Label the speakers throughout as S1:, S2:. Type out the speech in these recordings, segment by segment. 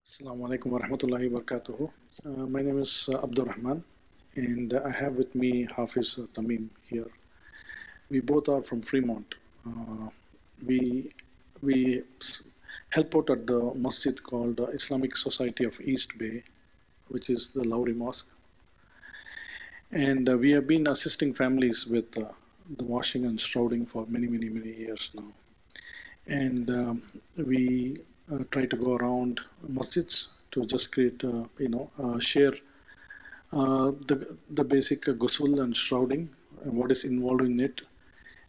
S1: Assalamu alaikum wa rahmatullahi wa barakatuhu. My name is Abdur Rehman, and I have with me Hafiz Tamim here. We both are from Fremont. We we help out at the masjid called Islamic Society of East Bay, which is the Lowry Mosque, and we have been assisting families with the washing and shrouding for many years now. And we try to go around masjids to just create, share the basic ghusl and shrouding and what is involved in it.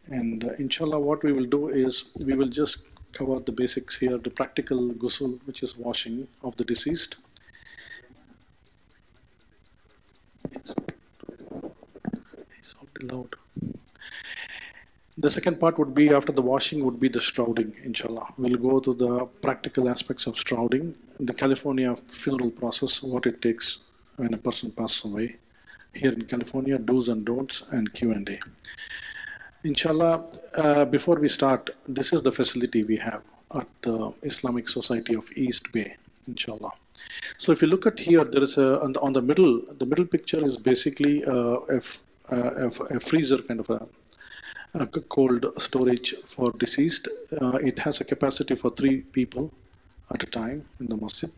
S1: And inshallah, what we will do is we will just cover the basics here, the practical ghusl, which is washing of the deceased. It's all loud. The second part would be after the washing would be the shrouding, inshallah. We'll go to the practical aspects of shrouding, the California funeral process, what it takes when a person passes away. Here in California, do's and don'ts, and Q&A. Inshallah, before we start, this is the facility we have at the Islamic Society of East Bay, inshallah. So if you look at here, there is on the middle picture is basically a freezer kind of a cold storage for deceased. It has a capacity for 3 people at a time in the masjid.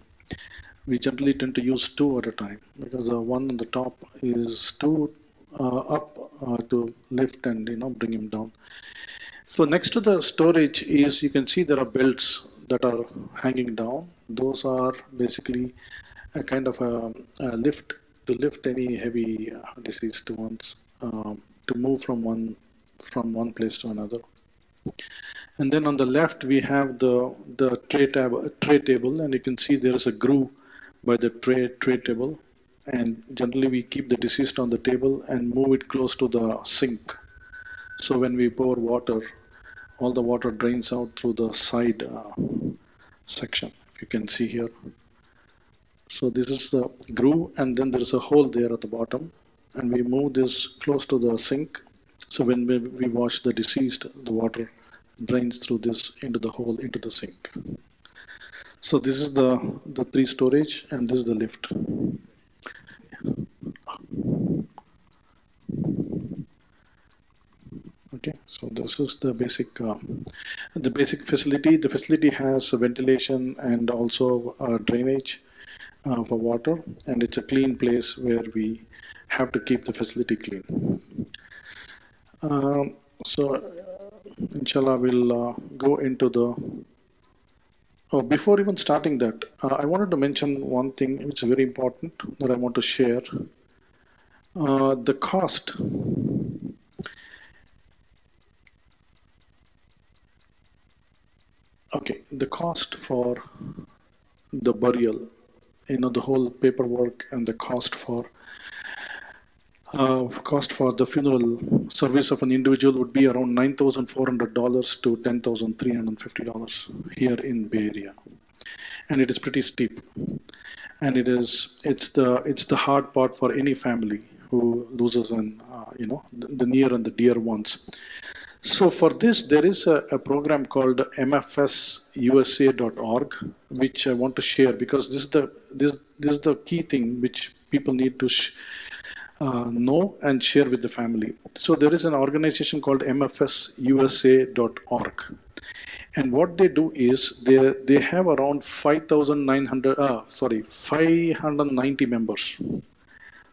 S1: We generally tend to use 2 at a time because the one on the top is too up to lift and bring him down. So next to the storage is, you can see there are belts that are hanging down. Those are basically a kind of a lift to lift any heavy deceased ones to move from one place to another. And then on the left we have the tray table, and you can see there is a groove by the tray table, and generally we keep the deceased on the table and move it close to the sink. So when we pour water, all the water drains out through the side section, if you can see here. So this is the groove, and then there is a hole there at the bottom, and we move this close to the sink. So when we wash the deceased, the water drains through this into the hole into the sink. So this is the 3 storage, and this is the lift. Okay, so this is the basic facility. The facility has ventilation and also drainage for water, and it's a clean place where we have to keep the facility clean. Inshallah, we'll go into the. Oh, before even starting that, I wanted to mention one thing which is very important that I want to share. The cost. Okay, the cost for the burial, the whole paperwork, and the cost for the funeral service of an individual would be around $9,400 to $10,350 here in Bay Area, and it is pretty steep. And it's the hard part for any family who loses the near and the dear ones. So for this, there is a program called mfsusa.org, which I want to share because this is the key thing which people need to know and share with the family. So there is an organization called mfsusa.org, and what they do is they have around 590 members.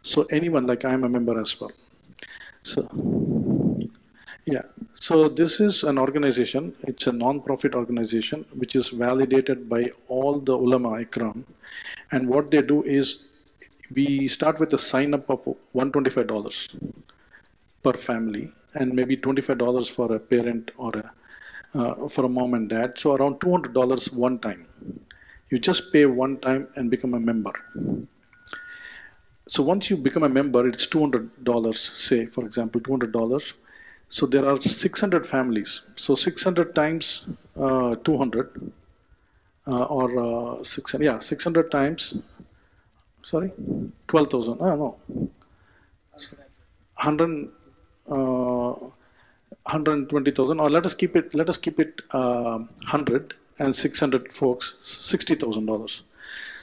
S1: So anyone, like I am a member as well. So yeah, so this is an organization. It's a non-profit organization which is validated by all the ulama ikram, and what they do is, we start with a sign up of $125 per family, and maybe $25 for a parent or for a mom and dad. So around $200 one time. You just pay one time and become a member. So once you become a member, it's $200, say, for example, $200. So there are 600 families. So 600 times 200 or 600 times. Sorry, 12,000. No, 120,000. Or let us keep it 100 and 600 folks, $60,000.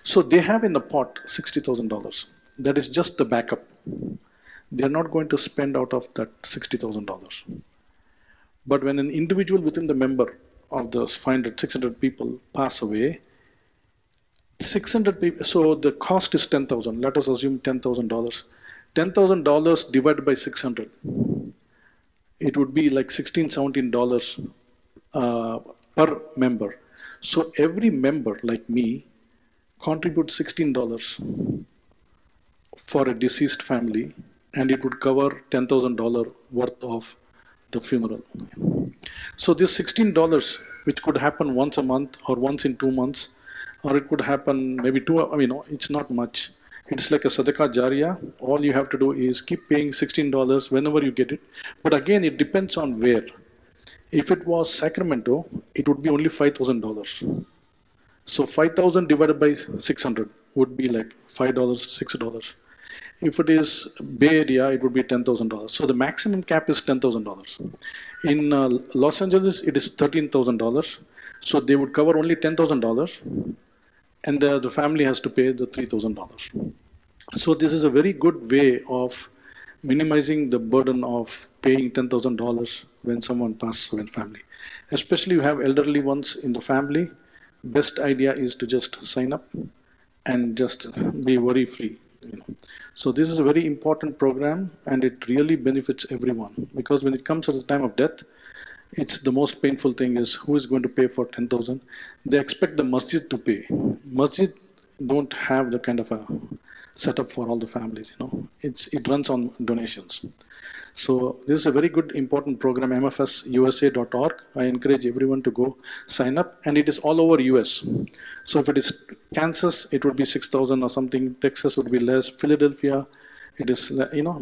S1: So they have in the pot $60,000. That is just the backup. They are not going to spend out of that $60,000. But when an individual within the member of the 500, 600 people pass away, 600 people, so the cost is 10,000. Let us assume $10,000. $10,000 divided by 600. It would be like $16, $17 per member. So every member, like me, contributes $16 for a deceased family, and it would cover $10,000 worth of the funeral. So this $16, which could happen once a month or once in 2 months, or it could happen maybe it's not much. It's like a sadaqah jariyah. All you have to do is keep paying $16 whenever you get it. But again, it depends on where. If it was Sacramento, it would be only $5,000. So 5,000 divided by 600 would be like $5, $6. If it is Bay Area, it would be $10,000. So the maximum cap is $10,000. In Los Angeles, it is $13,000. So they would cover only $10,000, and the family has to pay the $3,000. So this is a very good way of minimizing the burden of paying $10,000 when someone passes away in family. Especially you have elderly ones in the family, best idea is to just sign up and just be worry free. So this is a very important program, and it really benefits everyone, because when it comes at the time of death, it's the most painful thing is who is going to pay for 10,000. They expect the masjid to pay. Masjid don't have the kind of a setup for all the families, it runs on donations. So this is a very good important program, mfsusa.org. I encourage everyone to go sign up, and it is all over US. So if it is Kansas, it would be 6,000 or something. Texas would be less. Philadelphia, it is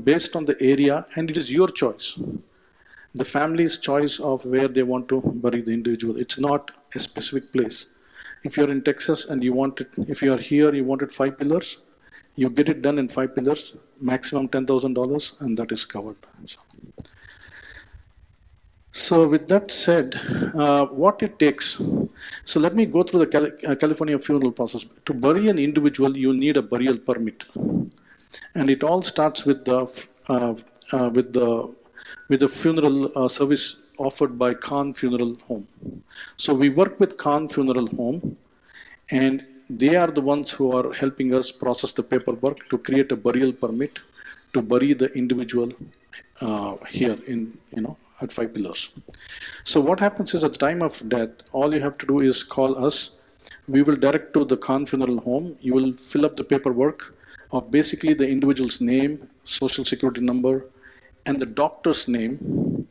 S1: based on the area, and it is your choice. The family's choice of where they want to bury the individual. It's not a specific place. If you're in Texas and you want it, if you are here, you wanted 5 pillars, you get it done in 5 pillars, maximum $10,000, and that is covered. So with that said, what it takes, so let me go through the California funeral process. To bury an individual, you need a burial permit. And it all starts with the funeral service offered by Khan Funeral Home. So we work with Khan Funeral Home, and they are the ones who are helping us process the paperwork to create a burial permit to bury the individual here in, at 5 pillars. So what happens is at the time of death, all you have to do is call us. We will direct to the Khan Funeral Home. You will fill up the paperwork of basically the individual's name, social security number, and the doctor's name,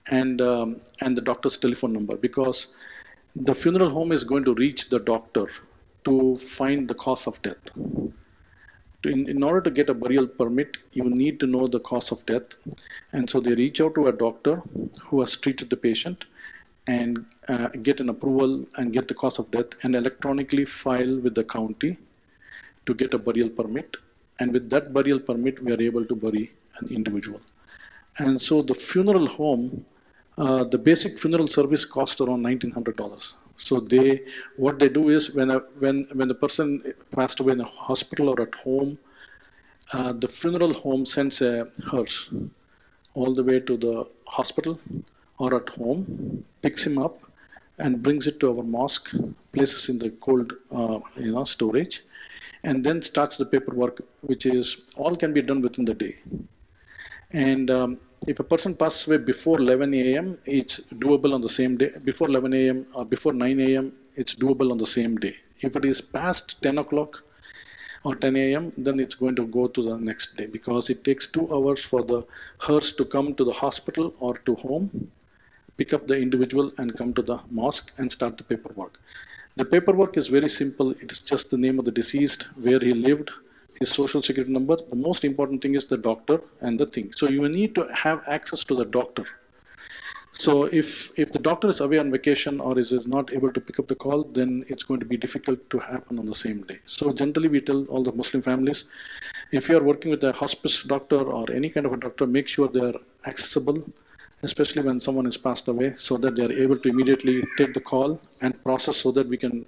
S1: and the doctor's telephone number, because the funeral home is going to reach the doctor to find the cause of death. In order to get a burial permit, you need to know the cause of death. And so they reach out to a doctor who has treated the patient and get an approval and get the cause of death, and electronically file with the county to get a burial permit. And with that burial permit, we are able to bury an individual. And so the funeral home, the basic funeral service costs around $1,900. So what they do is when the person passed away in a hospital or at home, the funeral home sends a hearse all the way to the hospital or at home, picks him up and brings it to our mosque, places in the cold storage, and then starts the paperwork, which is all can be done within the day. And if a person passes away before 11 a.m., it's doable on the same day. Before 11 a.m. or before 9 a.m., it's doable on the same day. If it is past 10 o'clock or 10 a.m., then it's going to go to the next day, because it takes 2 hours for the hearse to come to the hospital or to home, pick up the individual and come to the mosque and start the paperwork. The paperwork is very simple. It is just the name of the deceased, where he lived, his social security number. The most important thing is the doctor and the thing. So you need to have access to the doctor. So if the doctor is away on vacation or is not able to pick up the call, then it's going to be difficult to happen on the same day. So generally we tell all the Muslim families, if you are working with a hospice doctor or any kind of a doctor, make sure they are accessible, especially when someone is passed away, so that they are able to immediately take the call and process so that we can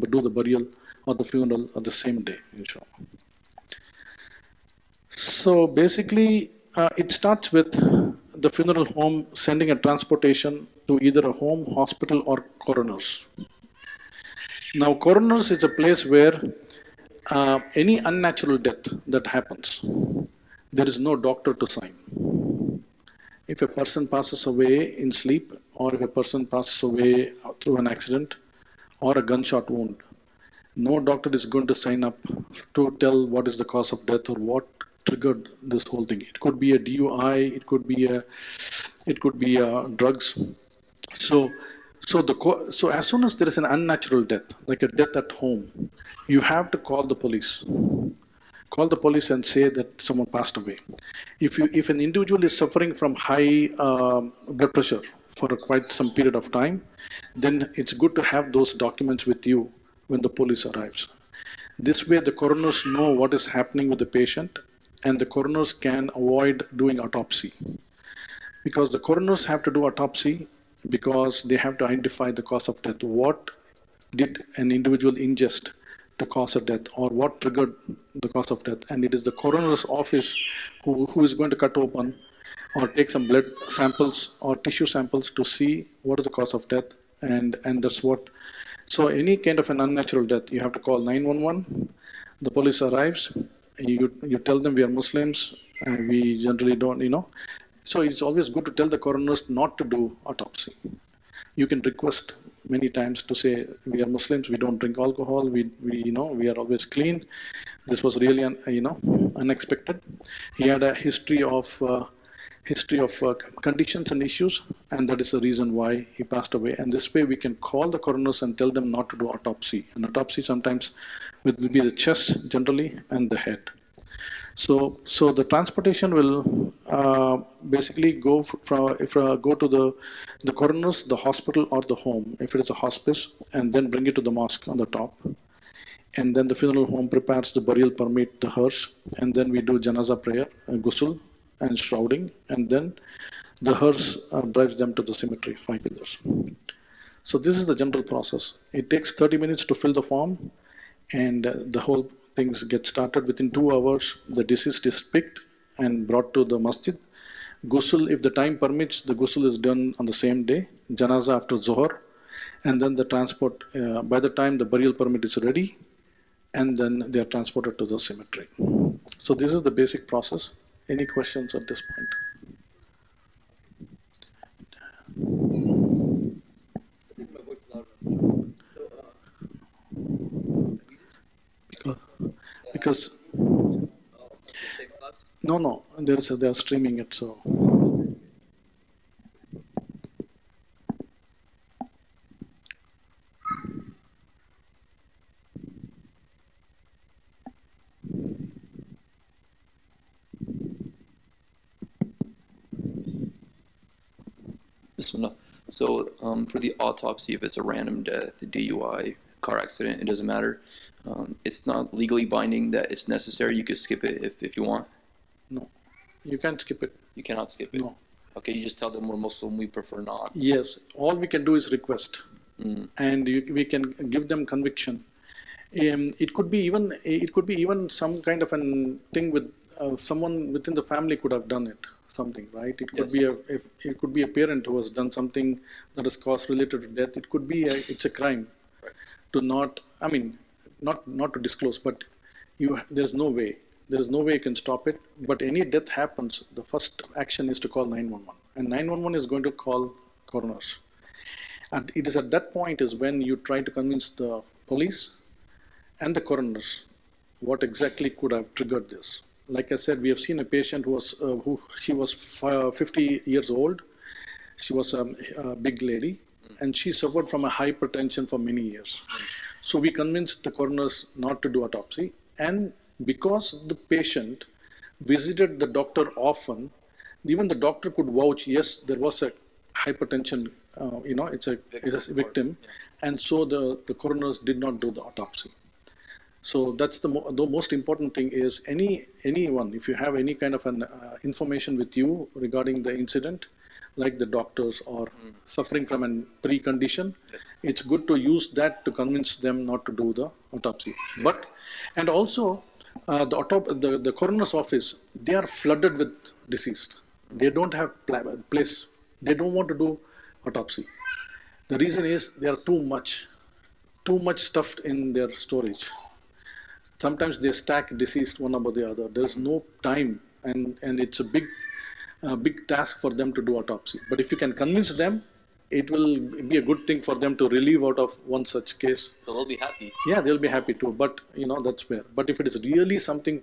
S1: do the burial or the funeral on the same day, inshallah. So basically, it starts with the funeral home sending a transportation to either a home, hospital, or coroners. Now, coroners is a place where any unnatural death that happens, there is no doctor to sign. If a person passes away in sleep, or if a person passes away through an accident or a gunshot wound, no doctor is going to sign up to tell what is the cause of death or what triggered this whole thing. It could be a DUI, it could be drugs. So as soon as there is an unnatural death, like a death at home, you have to call the police. Call the police and say that someone passed away. If an individual is suffering from high blood pressure for quite some period of time, then it's good to have those documents with you when the police arrives. This way the coroners know what is happening with the patient, and the coroners can avoid doing autopsy. Because the coroners have to do autopsy because they have to identify the cause of death. What did an individual ingest to cause a death, or what triggered the cause of death? And it is the coroner's office who is going to cut open or take some blood samples or tissue samples to see what is the cause of death, and that's what. So any kind of an unnatural death, you have to call 911. The police arrives. You tell them we are Muslims, and we generally don't. So it's always good to tell the coroners not to do autopsy. You can request many times to say, we are Muslims, we don't drink alcohol, we are always clean. This was really unexpected. He had a history of conditions and issues, and that is the reason why he passed away. And this way we can call the coroners and tell them not to do autopsy. And autopsy sometimes will be the chest generally and the head. So the transportation will basically go to the coroners, the hospital, or the home, if it is a hospice, and then bring it to the mosque on the top. And then the funeral home prepares the burial permit, the hearse, and then we do janaza prayer, ghusl, and shrouding, and then the hearse drives them to the cemetery, 5 pillars. So this is the general process. It takes 30 minutes to fill the form, and the whole things get started. Within 2 hours, the deceased is picked and brought to the masjid. Ghusl, if the time permits, the ghusl is done on the same day. Janaza after Zohar, and then the transport, by the time the burial permit is ready, and then they are transported to the cemetery. So this is the basic process. Any questions at this point? Because no, they are streaming it, so.
S2: Bismillah. So for the autopsy, if it's a random death, a DUI, car accident, it doesn't matter. It's not legally binding that it's necessary. You could skip it if you want.
S1: No, you can't skip it.
S2: You cannot skip it.
S1: No.
S2: Okay, you just tell them we're Muslim, we prefer not.
S1: Yes, all we can do is request, and we can give them conviction. It could be even some kind of an thing with someone within the family could have done it. Something, right? It could be a parent who has done something that is cause related to death. It could be it's a crime to not to disclose, but there's no way you can stop it. But any death happens, the first action is to call 911, and 911 is going to call coroners. And it is at that point is when you try to convince the police and the coroners what exactly could have triggered this. Like I said, we have seen a patient who was 50 years old. She was a big lady, and she suffered from a hypertension for many years. So we convinced the coroners not to do autopsy, and because the patient visited the doctor often, even the doctor could vouch, yes, there was a hypertension, it's a victim, and so the coroners did not do the autopsy. So that's the most important thing is anyone, if you have any kind of an information with you regarding the incident, like the doctors or suffering from a precondition, it's good to use that to convince them not to do the autopsy. But, and also the coroner's office, they are flooded with deceased. They don't have place. They don't want to do autopsy. The reason is they are too much stuffed in their storage. Sometimes they stack deceased one above the other. There is no time, and it's a big task for them to do autopsy. But if you can convince them, it will be a good thing for them to relieve out of one such case.
S2: So they'll be happy.
S1: Yeah, they'll be happy too. But that's fair. But if it is really something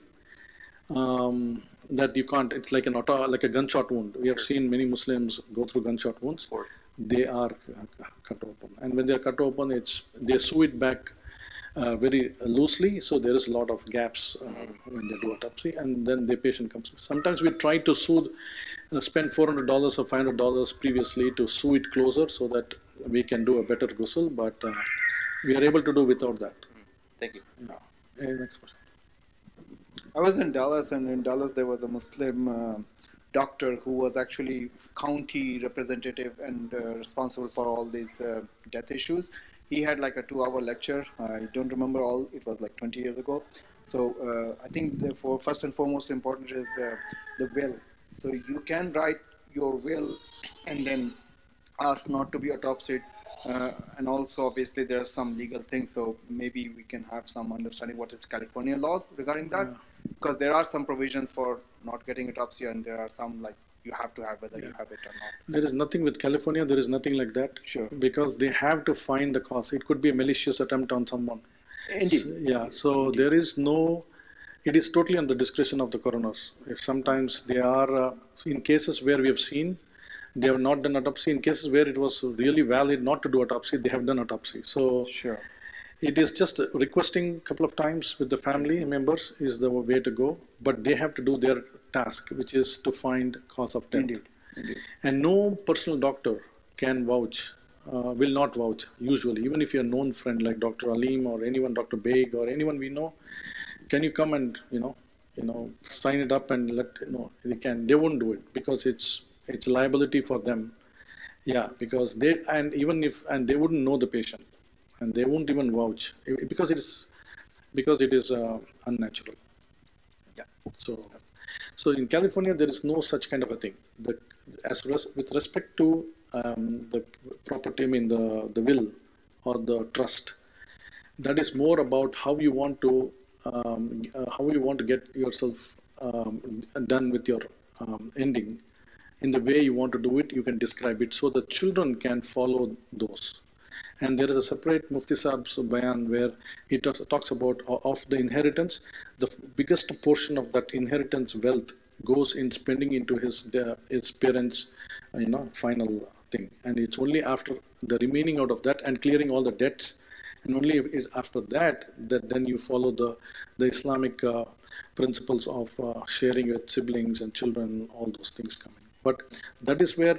S1: that you can't, it's like like a gunshot wound. We have seen many Muslims go through gunshot wounds. They are cut open, and when they are cut open, they sew it back very loosely, so there is a lot of gaps when they do autopsy, and then the patient comes. Sometimes we try to spend $400 or $500 previously to sew it closer so that we can do a better ghusl, but we are able to do without that.
S2: Thank you.
S1: Yeah. Next question.
S3: I was in Dallas, and in Dallas there was a Muslim doctor who was actually county representative and responsible for all these death issues. He had like a 2-hour lecture. I don't remember all. It was like 20 years ago. So I think first and foremost important is the will. So you can write your will and then ask not to be autopsied. And also, obviously, there are some legal things. So maybe we can have some understanding what is California laws regarding that. Because there are some provisions for not getting autopsy, and there are some like you have to have whether you have it or not.
S1: There is nothing with California. There is nothing like that.
S3: Sure.
S1: Because they have to find the cause. It could be a malicious attempt on someone.
S3: Indeed.
S1: So there is no. It is totally on the discretion of the coroners. If sometimes they are in cases where we have seen they have not done autopsy. In cases where it was really valid not to do autopsy, they have done autopsy. So
S3: Sure.
S1: it is just requesting a couple of times with the family members is the way to go. But they have to do their task, which is to find cause of death.
S3: Indeed.
S1: And no personal doctor can vouch, will not vouch usually, even if you're a known friend like Dr. Alim or anyone, Dr. Beg or anyone we know, can you come and sign it up and they won't do it because it's liability for them. Yeah, because they wouldn't know the patient and they won't even vouch because it is unnatural.
S3: Yeah.
S1: So in California, there is no such kind of a thing. With respect to the property, I mean the will or the trust, that is more about how you want to get yourself done with your ending. In the way you want to do it, you can describe it so the children can follow those. And there is a separate Mufti Saab's bayan where he talks about of the inheritance. The biggest portion of that inheritance wealth goes in spending into his parents' final thing. And it's only after the remaining out of that and clearing all the debts, and only after that then you follow the Islamic principles of sharing with siblings and children, all those things come in. But that is where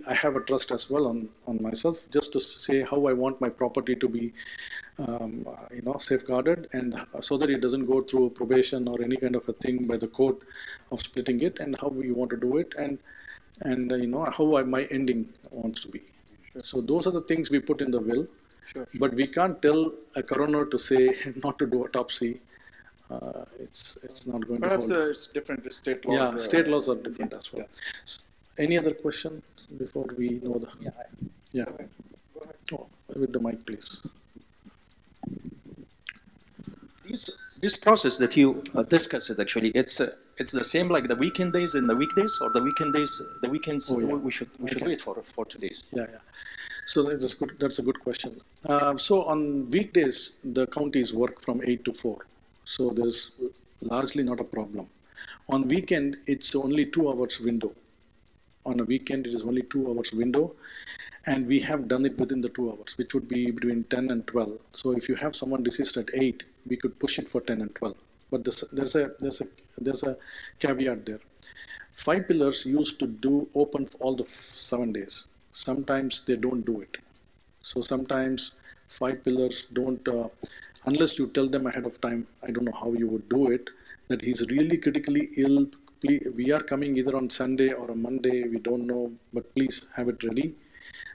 S1: I have a trust as well on myself, just to say how I want my property to be, safeguarded, and so that it doesn't go through probation or any kind of a thing by the court of splitting it, and how we want to do it, and how my ending wants to be. Sure. So those are the things we put in the will.
S3: Sure.
S1: But we can't tell a coroner to say not to do autopsy. It's not going
S3: Perhaps
S1: to hold.
S3: it's different state laws.
S1: Yeah, state laws are different as well.
S3: Yeah.
S1: Any other question before we know the? Yeah. Oh, with the mic, please.
S4: This process that you discussed, actually, it's the same like the weekend days and the weekdays, or the weekends.
S1: Oh, yeah.
S4: We should wait for 2 days.
S1: Yeah. So that's a good question. So on weekdays, the counties work from 8 to 4. So there's largely not a problem. On weekend, it's only 2 hours window. On a weekend, it is only 2 hours window. And we have done it within the 2 hours, which would be between 10 and 12. So if you have someone deceased at 8, we could push it for 10 and 12. But there's a caveat there. 5 pillars used to do open for all the 7 days. Sometimes they don't do it. So sometimes 5 pillars don't, unless you tell them ahead of time, I don't know how you would do it, that he's really critically ill please, we are coming either on Sunday or a Monday, we don't know, but please have it ready.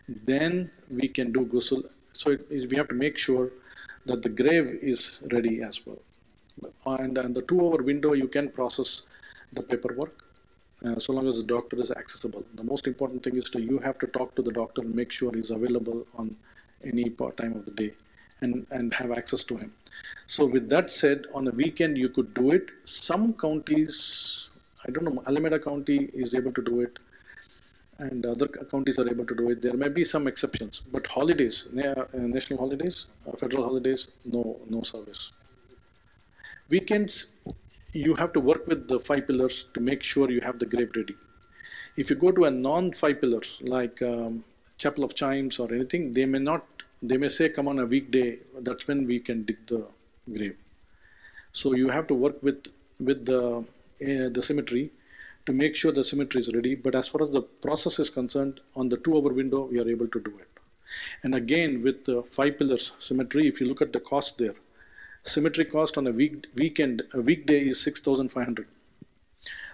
S1: Then we can do ghusl. So we have to make sure that the grave is ready as well. And the 2-hour window, you can process the paperwork so long as the doctor is accessible. The most important thing is you have to talk to the doctor and make sure he's available on any time of the day and have access to him. So with that said, on a weekend you could do it. Some counties, I don't know, Alameda County is able to do it, and other counties are able to do it. There may be some exceptions, but holidays, national holidays, federal holidays, no service. Weekends, you have to work with the 5 pillars to make sure you have the grave ready. If you go to a non-5 pillars like Chapel of Chimes or anything, they may say come on a weekday. That's when we can dig the grave. So you have to work with the cemetery to make sure the cemetery is ready. But as far as the process is concerned, on the 2-hour window, we are able to do it. And again, with the 5 pillars cemetery, if you look at the cost there, cemetery cost on a weekday is 6,500.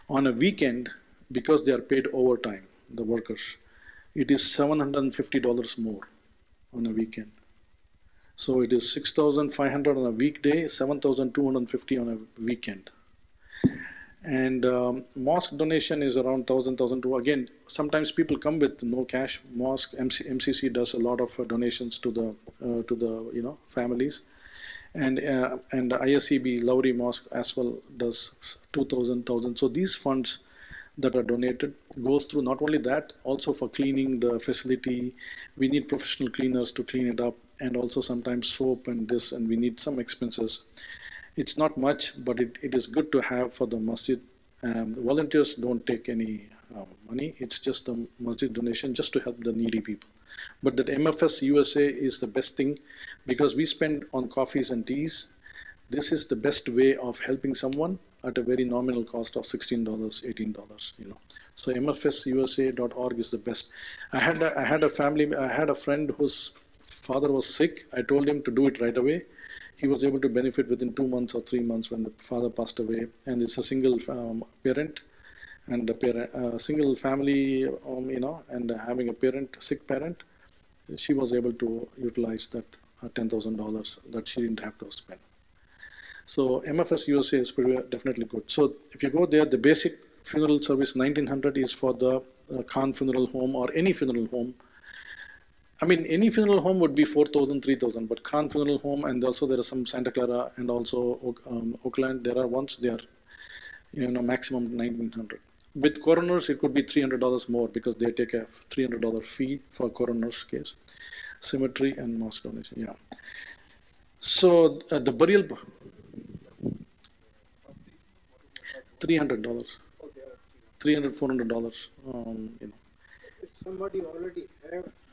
S1: On a weekend, because they are paid overtime, the workers, it is $750 more on a weekend. So it is 6,500 on a weekday, 7,250 on a weekend. And mosque donation is around 1,200. Again, sometimes people come with no cash. Mosque MCC does a lot of donations to the families, and ISEB Lowry Mosque as well does 2,000. So these funds that are donated goes through not only that, also for cleaning the facility. We need professional cleaners to clean it up, and also sometimes soap and this, and we need some expenses. It's not much, but it is good to have for the masjid. The volunteers don't take any money. It's just the masjid donation just to help the needy people. But that MFS USA is the best thing because we spend on coffees and teas. This is the best way of helping someone at a very nominal cost of $16, $18. So mfsusa.org is the best. I had a friend whose father was sick. I told him to do it right away. He was able to benefit within 2 months or 3 months when the father passed away. And it's a single parent and a single family, and having a sick parent. She was able to utilize that $10,000 that she didn't have to spend. So MFS USA is definitely good. So if you go there, the basic funeral service 1900 is for the Khan funeral home or any funeral home. I mean, any funeral home would be 4,000, 3,000, but Khan funeral home, and also there are some Santa Clara and also Oakland. There are ones there, maximum 1,900. With coroners, it could be $300 more because they take a $300 fee for coroner's case, cemetery and mosque donation. Yeah. So the burial, $300, $300, $400.
S5: If somebody already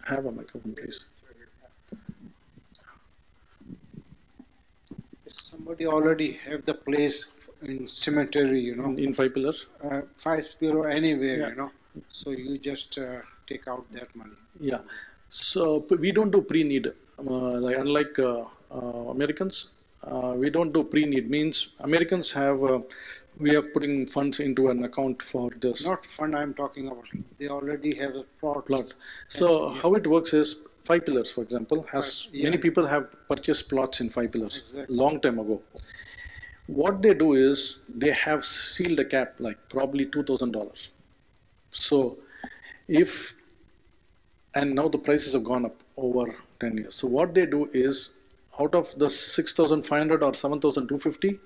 S1: have a microphone, please.
S5: If somebody already have the place in cemetery,
S1: In 5 pillars.
S5: 5 pillar anywhere,
S1: Yeah.
S5: So you just take out that money.
S1: Yeah. So we don't do pre-need. Unlike Americans, we don't do pre-need. Means Americans have, we have putting funds into an account for this.
S5: Not fund I'm talking about. They already have a plot.
S1: So how it works is 5 pillars, for example, many people have purchased plots in 5 pillars
S5: Exactly.
S1: long time ago. What they do is they have sealed a cap, like probably $2,000. So and now the prices have gone up over 10 years. So what they do is out of the 6,500 or 7,250,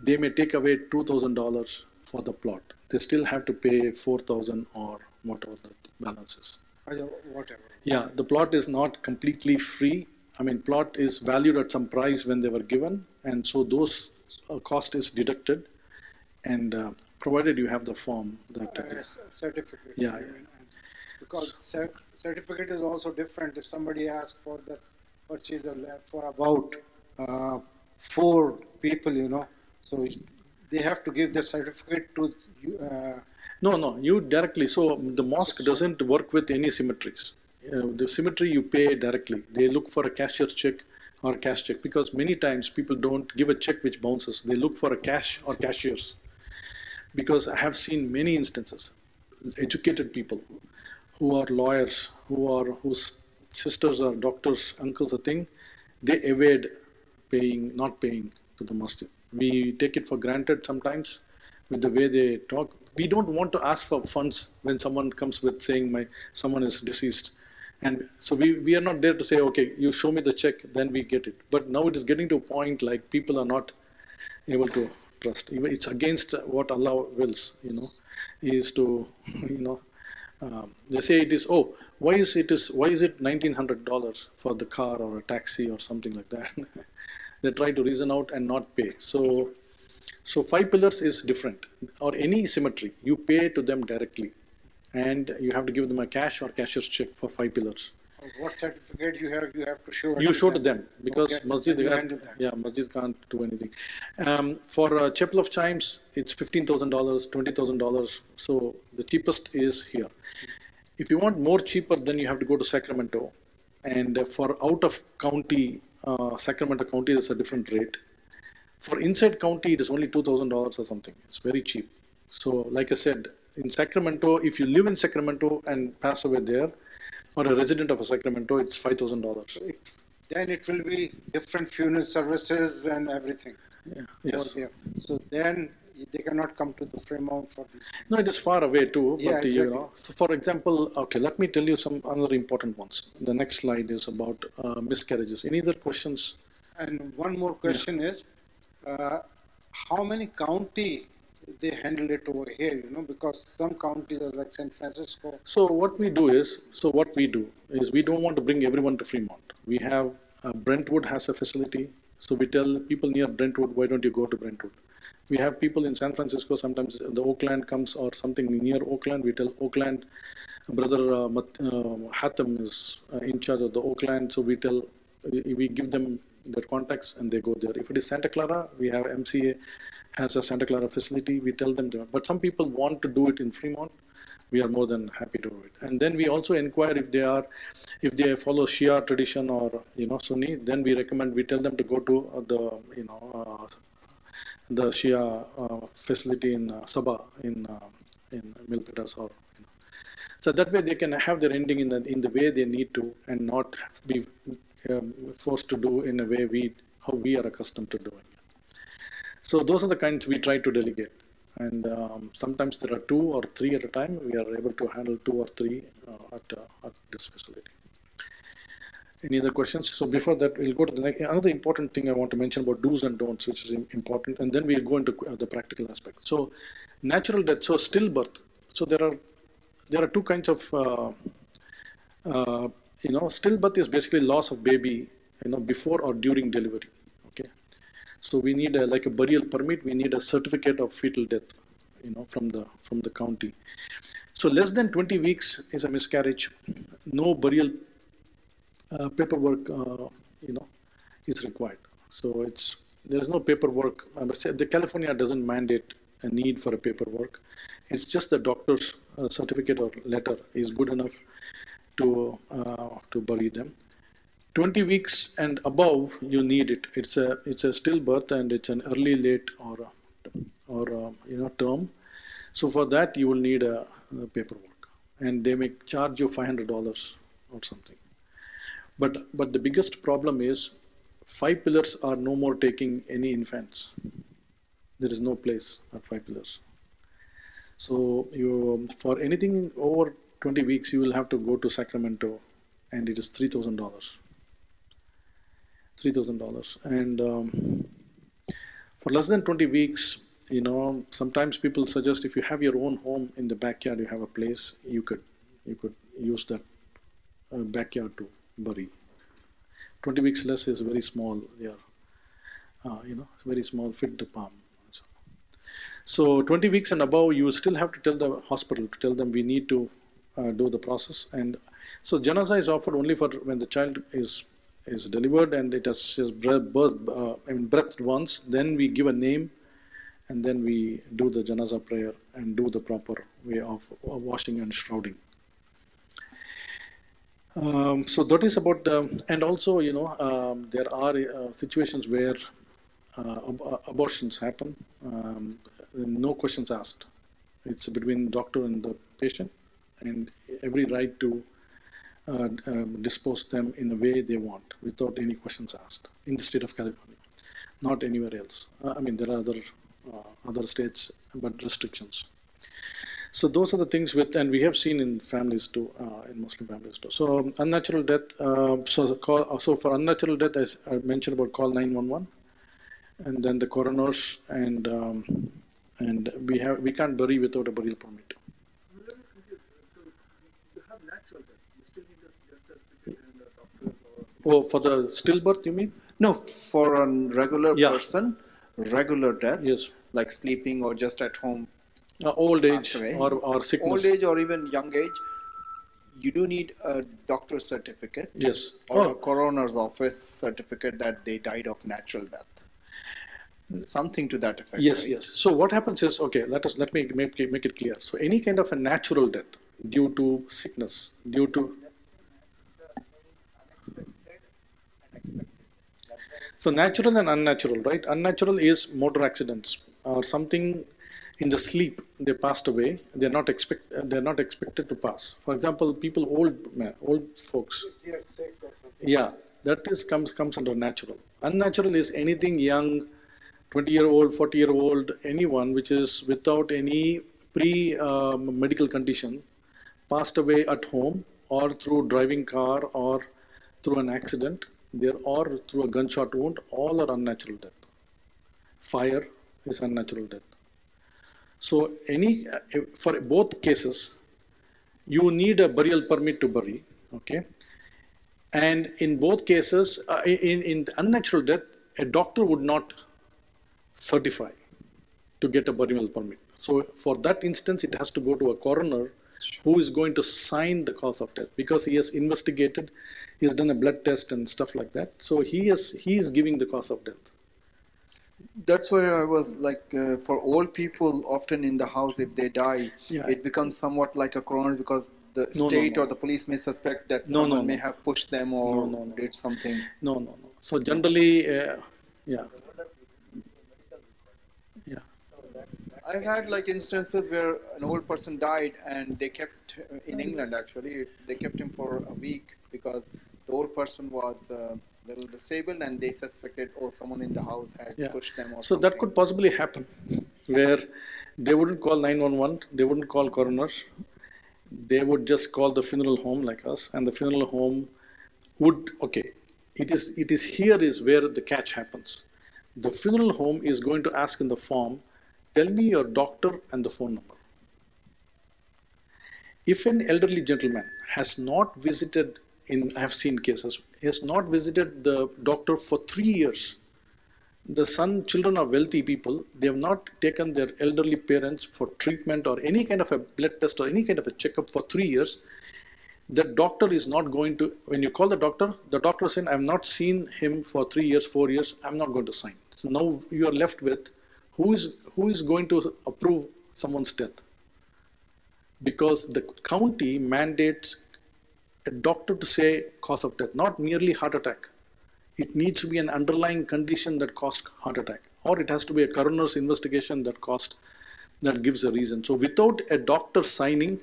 S1: they may take away $2,000 for the plot. They still have to pay 4,000 or whatever the balance is.
S5: Whatever.
S1: Yeah, the plot is not completely free. I mean, plot is valued at some price when they were given, and so those cost is deducted, and provided you have the form that.
S5: Certificate.
S1: Yeah,
S5: I mean, because certificate is also different. If somebody asks for the purchase of land for about 4 people, so they have to give the certificate to you.
S1: No, you directly. So the mosque doesn't work with any cemeteries. The cemetery you pay directly. They look for a cashier's check or cash check because many times people don't give a check which bounces. They look for a cash or cashiers. because I have seen many instances, educated people who are lawyers, whose sisters are doctors, uncles, a thing, they evade not paying to the masjid. We take it for granted sometimes with the way they talk. We don't want to ask for funds when someone comes with saying someone is deceased. And so we are not there to say, okay, you show me the check, then we get it. But now it is getting to a point like people are not able to trust. It's against what Allah wills, is to, they say it is, why is it $1,900 for the car or a taxi or something like that? They try to reason out and not pay. So 5 pillars is different, or any cemetery, you pay to them directly. And you have to give them a cash or cashier's check for 5 pillars.
S5: What certificate you have to show it
S1: You show to them, because
S5: okay.
S1: masjid, masjid can't do anything. For a chapel of chimes, it's $15,000, $20,000. So the cheapest is here. If you want more cheaper, then you have to go to Sacramento. And for out of county, Sacramento County, there's a different rate. For inside county, it is only $2,000 or something. It's very cheap. So like I said, in Sacramento, if you live in Sacramento and pass away there, or a resident of Sacramento, it's $5,000.
S5: Then it will be different funeral services and everything.
S1: Yeah. Yes.
S5: There. So then they cannot come to the Fremont for this.
S1: No, it is far away too.
S5: Yeah,
S1: but
S5: exactly.
S1: So for example, okay, let me tell you some other important ones. The next slide is about miscarriages. Any other questions?
S5: And one more question is, how many county they handle it over here, because some counties are like San Francisco.
S1: So what we do is we don't want to bring everyone to Fremont. We have Brentwood has a facility. So we tell people near Brentwood, why don't you go to Brentwood? We have people in San Francisco, sometimes the Oakland comes or something near Oakland. We tell Oakland, Brother Hatem is in charge of the Oakland. So we give them their contacts and they go there. If it is Santa Clara, we have MCA has a Santa Clara facility. We tell them, but some people want to do it in Fremont. We are more than happy to do it. And then we also inquire if they follow Shia tradition or Sunni. Then we tell them to go to the Shia facility in Sabah in Milpitas or. So that way they can have their ending in the way they need to and not be forced to do in a way how we are accustomed to doing it. So those are the kinds we try to delegate. And sometimes there are 2 or 3 at a time. We are able to handle 2 or 3 at this facility. Any other questions? So before that, we'll go to the next. Another important thing I want to mention about do's and don'ts, which is important, and then we'll go into the practical aspect. So natural death, so stillbirth. So there are 2 kinds of, stillbirth is basically loss of baby, before or during delivery. Okay. So we need like a burial permit. We need a certificate of fetal death, from the county. So less than 20 weeks is a miscarriage. No burial paperwork, is required. So there is no paperwork. The California doesn't mandate a need for a paperwork. It's just the doctor's certificate or letter is good enough to bury them. 20 weeks and above, you need it. It's a stillbirth and it's an early, late, or term. So for that, you will need a paperwork, and they may charge you $500 or something. But the biggest problem is 5 pillars are no more taking any infants. There is no place at 5 pillars. So for anything over 20 weeks, you will have to go to Sacramento, and it is $3,000. $3,000. And for less than 20 weeks, sometimes people suggest if you have your own home in the backyard, you have a place, you could use that backyard to bury. 20 weeks less is very small. They are, very small, fit the palm. So 20 weeks and above, you still have to tell the hospital, to tell them we need to do the process. And so janazah is offered only for when the child is delivered and it has breathed once. Then we give a name, and then we do the janazah prayer and do the proper way of washing and shrouding. So that is about, and also, there are situations where abortions happen. no questions asked. It's between doctor and the patient, and every right to dispose them in a way they want without any questions asked in the state of California, not anywhere else. I mean, there are other states, but restrictions. So those are the things and we have seen in families too, in Muslim families too. So unnatural death. So for unnatural death, as I mentioned about call 911, and then the coroners, and we can't bury without a burial permit.
S3: So you have natural death. You still need a death certificate and a doctor.
S1: Oh, for the stillbirth, you mean?
S3: No, for a regular
S1: Yeah.
S3: person, regular death,
S1: Yes.
S3: like sleeping or just at home,
S1: Old age
S3: passed away.
S1: or sickness.
S3: Old age or even young age, you do need a doctor's certificate
S1: Yes.
S3: or a
S1: Oh,
S3: coroner's office certificate that they died of natural death. Something to that effect.
S1: yes,
S3: right?
S1: yes. So what happens is, okay, let me make it clear. So any kind of a natural death due to sickness, due to so natural and unnatural, right? Unnatural is motor accidents or something in the sleep they passed away. They're not expected to pass. For example, old folks.
S5: They are sick or something.
S1: Yeah, that is comes under natural. Unnatural is anything young, 20-year-old, 40-year-old, anyone which is without any medical condition, passed away at home or through driving car or through an accident, or through a gunshot wound. All are unnatural death. Fire is unnatural death. So for both cases, you need a burial permit to bury. Okay. And in both cases, in the unnatural death, a doctor would not certify to get a burial permit. So for that instance, it has to go to a coroner who is going to sign the cause of death, because he has investigated, he has done a blood test and stuff like that. So he is giving the cause of death.
S3: That's why I was like, for old people, often in the house, if they die,
S1: Yeah.
S3: it becomes somewhat like a coroner, because the
S1: No,
S3: state
S1: no.
S3: or the police may suspect that
S1: No,
S3: someone
S1: no,
S3: may
S1: no.
S3: have pushed them or
S1: No.
S3: did something.
S1: No. So generally, yeah.
S3: I've had like instances where an old person died and they kept, in England actually, they kept him for a week because the old person was a little disabled and they suspected, someone in the house had
S1: Yeah.
S3: pushed them or
S1: So
S3: something.
S1: that could possibly happen, where they wouldn't call 911, they wouldn't call coroners, they would just call the funeral home like us, and the funeral home would, okay, it is here is where the catch happens. The funeral home is going to ask in the form, tell me your doctor and the phone number. If an elderly gentleman has not visited, I have seen cases, he has not visited the doctor for 3 years. The children are wealthy people, they have not taken their elderly parents for treatment or any kind of a blood test or any kind of a checkup for 3 years. The doctor is not going to, when you call the doctor saying, I have not seen him for 3 years, 4 years, I'm not going to sign. So now you are left with, who is going to approve someone's death? Because the county mandates a doctor to say cause of death, not merely heart attack. It needs to be an underlying condition that caused heart attack, or it has to be a coroner's investigation that gives a reason. So without a doctor signing,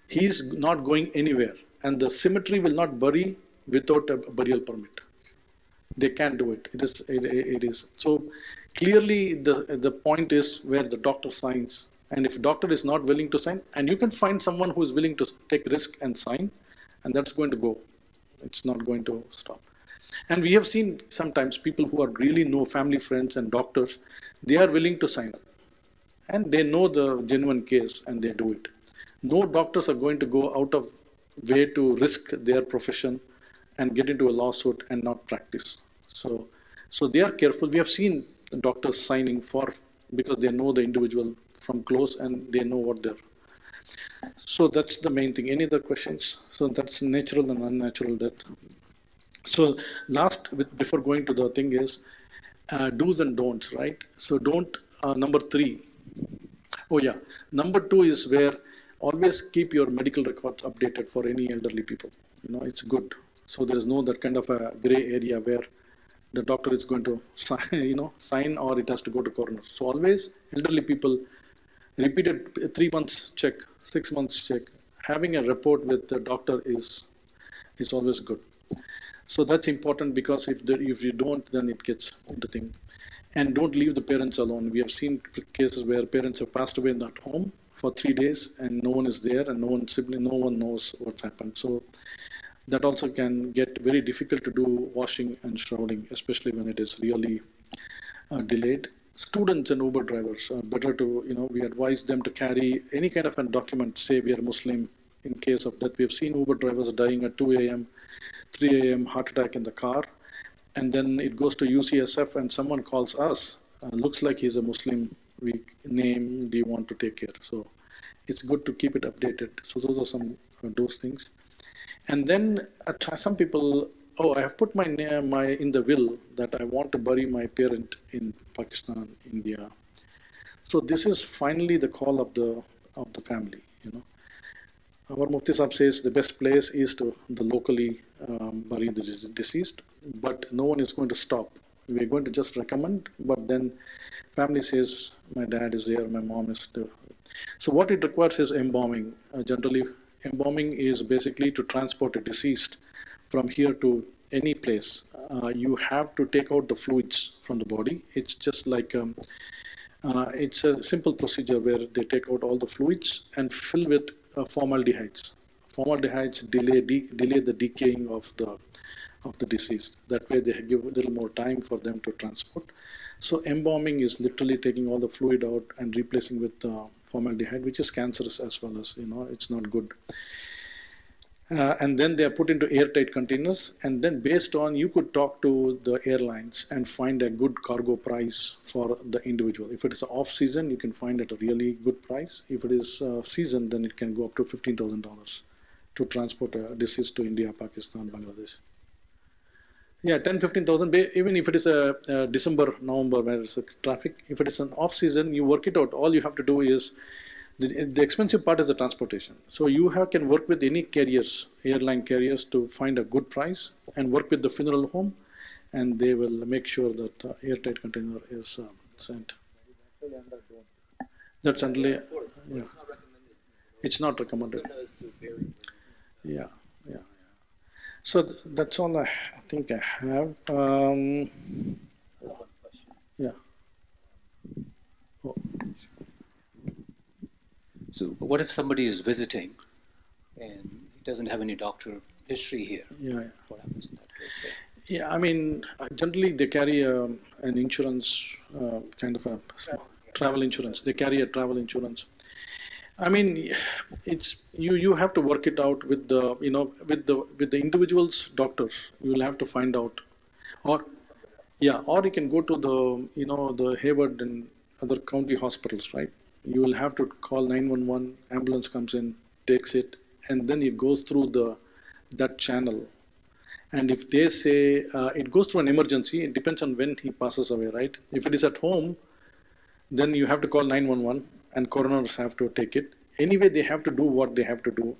S1: he is not going anywhere, and the cemetery will not bury without a burial permit. They can't do it. It is. So clearly the point is where the doctor signs, and if doctor is not willing to sign, and you can find someone who is willing to take risk and sign, and that's going to go. It's not going to stop. And we have seen sometimes people who are really no family friends and doctors, they are willing to sign up, and they know the genuine case and they do it. No doctors are going to go out of way to risk their profession and get into a lawsuit and not practice. So they are careful. We have seen doctors signing because they know the individual from close and they know what they're. So that's the main thing. Any other questions? So that's natural and unnatural death. So before going to the thing is do's and don'ts, right? So number 3. Oh yeah, number 2 is where always keep your medical records updated for any elderly people. It's good. So there's no that kind of a gray area where the doctor is going to sign, or it has to go to coroner. So always elderly people, repeated 3 months check, 6 months check, having a report with the doctor is always good. So that's important, because if you don't, then it gets into thing. And don't leave the parents alone. We have seen cases where parents have passed away in that home for 3 days and no one is there, and no one knows what's happened. So that also can get very difficult to do washing and shrouding, especially when it is really delayed. Students and Uber drivers are better to, we advise them to carry any kind of a document, say we are Muslim, in case of death. We have seen Uber drivers dying at 2 a.m., 3 a.m., heart attack in the car, and then it goes to UCSF and someone calls us, looks like he's a Muslim, we name, do you want to take care? So it's good to keep it updated. So those are some of those things. And then some people, I have put my name in the will that I want to bury my parent in Pakistan, India. So this is finally the call of the family. Our Mufti Sahib says the best place is to locally bury the deceased, but no one is going to stop. We're going to just recommend, but then family says my dad is there, my mom is there. So what it requires is embalming. Generally, embalming is basically to transport a deceased from here to any place. You have to take out the fluids from the body. It's just like it's a simple procedure where they take out all the fluids and fill with formaldehydes. Formaldehydes delay the decaying of the deceased. That way they give a little more time for them to transport. So embalming is literally taking all the fluid out and replacing with formaldehyde, which is cancerous as well as, it's not good. And then they are put into airtight containers, and then based on, you could talk to the airlines and find a good cargo price for the individual. If it is off season, you can find at a really good price. If it is season, then it can go up to $15,000 to transport a deceased to India, Pakistan, Bangladesh. Yeah, 10, 15,000, even if it is a December, November, where it's a traffic. If it is an off season, you work it out. All you have to do is, the expensive part is the transportation. So you can work with any carriers, airline carriers, to find a good price and work with the funeral home, and they will make sure that airtight container is sent. That's only, yeah. It's not recommended. Yeah. So that's all I think I have. Yeah. Oh.
S6: So what if somebody is visiting and he doesn't have any doctor history here?
S1: Yeah.
S6: What happens in that case?
S1: Yeah, I mean, generally they carry an insurance, kind of a travel insurance. They carry a travel insurance. I mean, it's you have to work it out with the with the individual's doctors. You will have to find out, or you can go to the the Hayward and other county hospitals, right? You will have to call 911. Ambulance comes in, takes it, and then it goes through that channel. And if they say it goes through an emergency, it depends on when he passes away, right? If it is at home, then you have to call 911 and coroners have to take it. Anyway, they have to do what they have to do,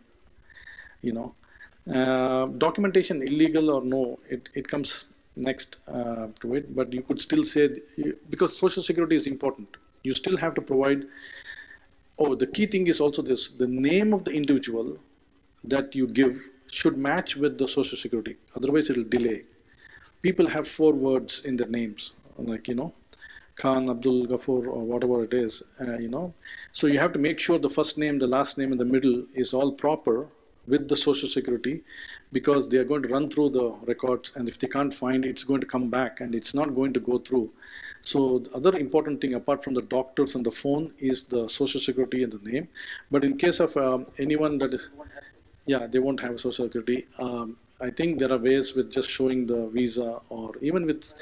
S1: Documentation, illegal or no, it comes next to it, but you could still say, because Social Security is important, you still have to provide, the key thing is also this, the name of the individual that you give should match with the Social Security, otherwise it will delay. People have 4 words in their names, like, Khan, Abdul, Ghaffur, or whatever it is, So you have to make sure the first name, the last name, and the middle is all proper with the Social Security, because they are going to run through the records, and if they can't find it, it's going to come back, and it's not going to go through. So the other important thing, apart from the doctors and the phone, is the Social Security and the name. But in case of anyone that is, they won't have Social Security. I think there are ways with just showing the visa, or even with,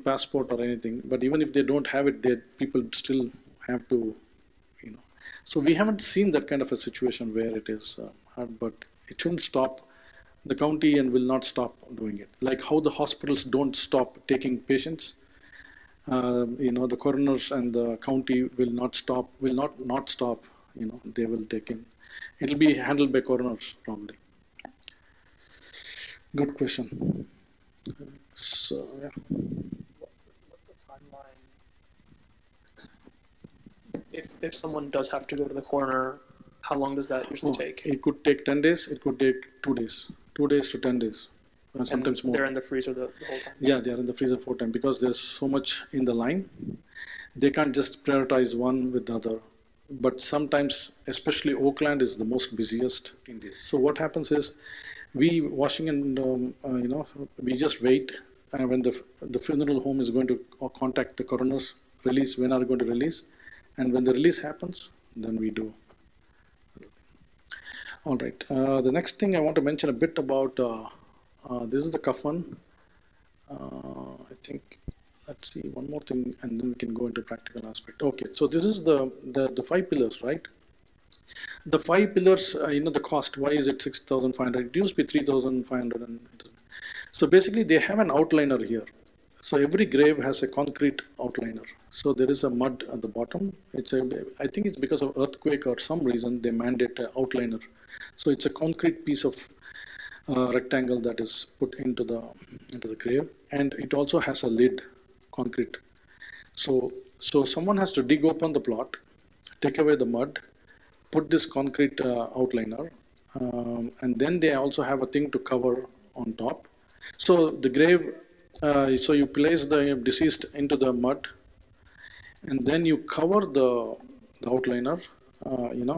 S1: passport or anything. But even if they don't have it, people still have to, So we haven't seen that kind of a situation where it is hard, but it shouldn't stop the county and will not stop doing it. Like how the hospitals don't stop taking patients, the coroners and the county will not stop, they will take in. It'll be handled by coroners probably. Good question. So, yeah.
S7: What's the timeline? If someone does have to go to the coroner, how long does that usually take?
S1: It could take 10 days, it could take 2 days, 2 days to 10 days, and sometimes
S7: And they're
S1: more.
S7: in the freezer the whole time.
S1: Yeah, they are in the freezer for time because there's so much in the line. They can't just prioritize one with the other. But sometimes, especially Oakland is the most busiest. So what happens is, we Washington, we just wait when the funeral home is going to contact the coroner's release, when are they going to release, and when the release happens, then we do. All right. The next thing I want to mention a bit about, this is the Kafan. I think, let's see, one more thing, and then we can go into practical aspect. Okay, so this is the 5 pillars, right? The 5 pillars, the cost, why is it 6,500? It used to be 3,500. So basically, they have an outliner here. So every grave has a concrete outliner. So there is a mud at the bottom. I think it's because of earthquake or some reason they mandate an outliner. So it's a concrete piece of rectangle that is put into the grave, and it also has a lid, concrete. So someone has to dig open the plot, take away the mud, put this concrete outliner, and then they also have a thing to cover on top. So the grave, so you place the deceased into the mud, and then you cover the outliner,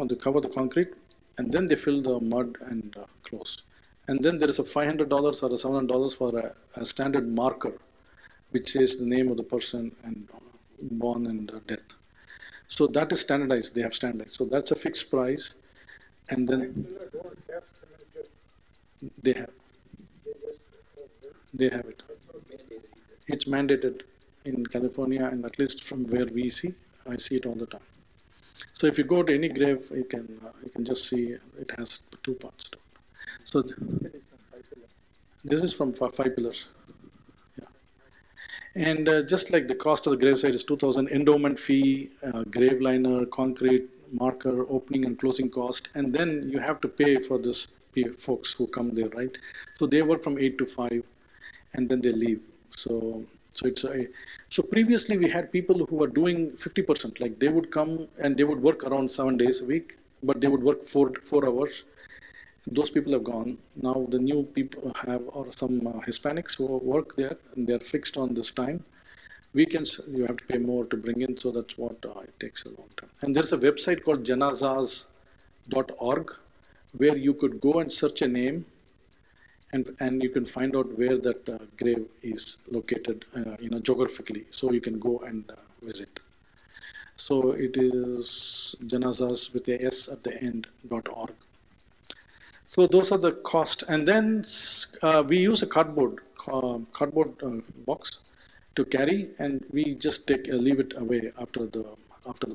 S1: they cover the concrete, and then they fill the mud and close. And then there is a $500 or a $700 for a standard marker, which says the name of the person and born and death. So that is standardized. They have standardized. So that's a fixed price, and then they have it. It's mandated in California, and at least from where we see, I see it all the time. So if you go to any grave, you can just see it has 2 parts to it. So this is from 5 pillars. Yeah. And just like the cost of the gravesite is 2,000, endowment fee, grave liner, concrete, marker, opening and closing cost, and then you have to pay for this folks who come there, right? So they work from 8 to 5, and then they leave. So previously we had people who were doing 50%, like they would come and they would work around 7 days a week, but they would work 4 hours. Those people have gone. Now the new people have, or some Hispanics who work there, and they're fixed on this time. Weekends, you have to pay more to bring in, so that's what it takes a long time. And there's a website called janazas.org, where you could go and search a name, and you can find out where that grave is located, geographically, so you can go and visit. So it is janazas with a S at the end .org. So those are the cost, and then we use a cardboard box to carry, and we just leave it away after the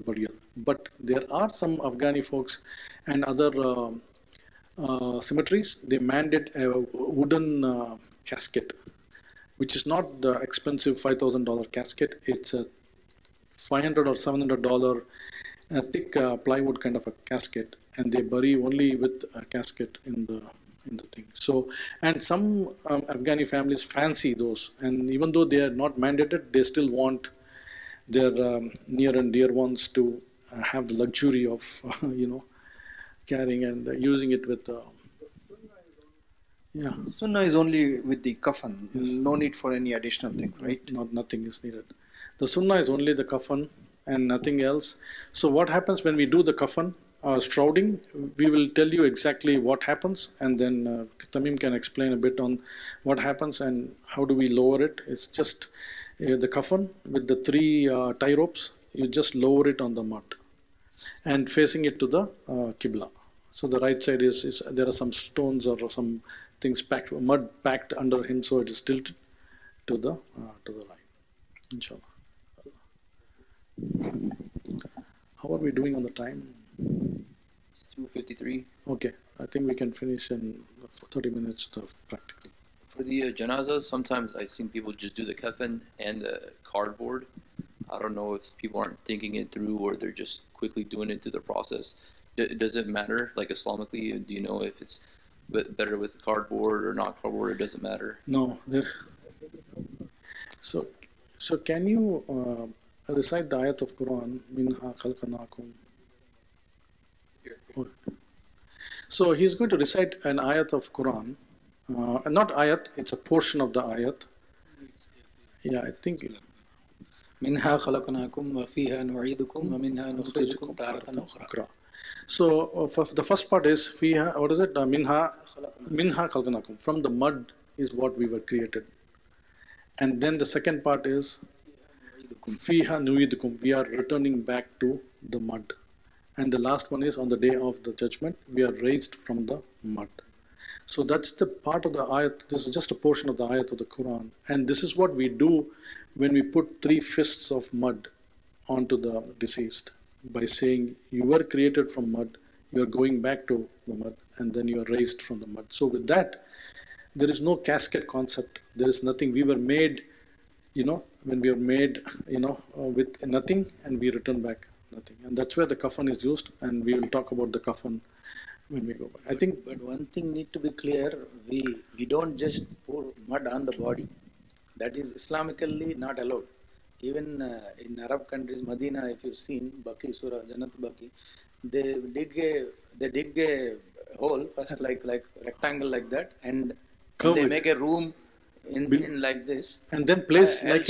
S1: burial. But there are some Afghani folks and other cemeteries. They mandate a wooden casket, which is not the expensive $5,000 casket. It's a $500 or $700 thick plywood kind of a casket, and they bury only with a casket in the thing. So, and some Afghani families fancy those, and even though they are not mandated, they still want their near and dear ones to have the luxury of carrying and using it with. Yeah.
S3: Sunnah is only with the kafan.
S1: Yes.
S3: No need for any additional things, right?
S1: Nothing is needed. The sunnah is only the kafan and nothing else. So what happens when we do the kafan shrouding? We will tell you exactly what happens, and then Tamim can explain a bit on what happens and how do we lower it. It's just the kafan with the 3 tie ropes. You just lower it on the mud and facing it to the Qibla. So the right side is there are some stones or some things mud packed under him, so it is tilted to the right. Inshallah. How are we doing on the time?
S2: It's 2:53.
S1: Okay, I think we can finish in 30 minutes of practical.
S2: For the janazas, sometimes I've seen people just do the kafan and the cardboard. I don't know if people aren't thinking it through or they're just quickly doing it through the process. Does it matter, like Islamically? Do you know if it's better with cardboard or not cardboard? It doesn't matter.
S1: No, So, so can you recite the ayat of Quran? Minha khalqanakum. So he's going to recite an ayat of Quran, not ayat. It's a portion of the ayat. Yeah, I think.
S6: منها خلقناكم وفيها نعيدكم ومنها نخرجكم تارة أخرى.
S1: So the first part is fiha. What is it? Minha khalqanakum. From the mud is what we were created. And then the second part is fiha nuidukum. We are returning back to the mud. And the last one is on the day of the judgment, we are raised from the mud. So that's the part of the ayat. This is just a portion of the ayat of the Quran. And this is what we do when we put 3 fists of mud onto the deceased by saying, you were created from mud, you are going back to the mud, and then you are raised from the mud. So with that, there is no casket concept. There is nothing. We were made, when we are made, with nothing, and we return back nothing. And that's where the kafan is used, and we will talk about the kafan when we go back. I think.
S8: But one thing need to be clear: we don't just pour mud on the body. That is Islamically not allowed. Even in Arab countries, Medina, if you've seen Baki Surah, Jannat Baki, they dig a hole first, like rectangle like that, and they make a room in like this,
S1: and then place like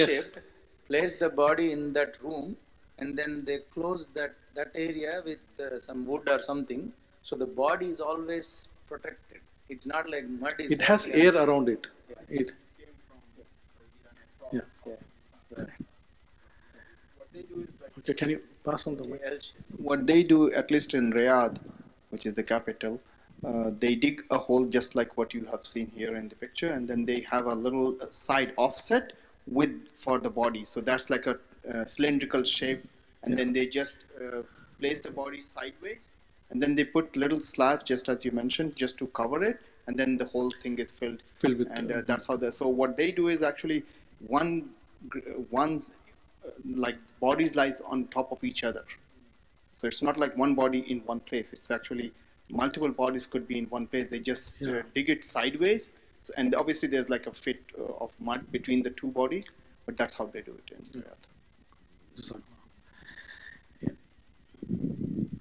S8: place the body in that room, and then they close that area with some wood or something, so the body is always protected. It's not like mud.
S1: It has air around it. Yeah. Okay, can you pass on the mic?
S3: What they do, at least in Riyadh, which is the capital, they dig a hole just like what you have seen here in the picture, and then they have a little side offset for the body. So that's like a cylindrical shape, and then they just place the body sideways, and then they put little slabs, just as you mentioned, just to cover it, and then the whole thing is filled with. And that's how. So what they do is actually one's like bodies lies on top of each other. So it's not like one body in one place. It's actually multiple bodies could be in one place. They just dig it sideways. So, and obviously there's like a fit of mud between the two bodies, but that's how they do it in Riyadh.
S1: Yeah.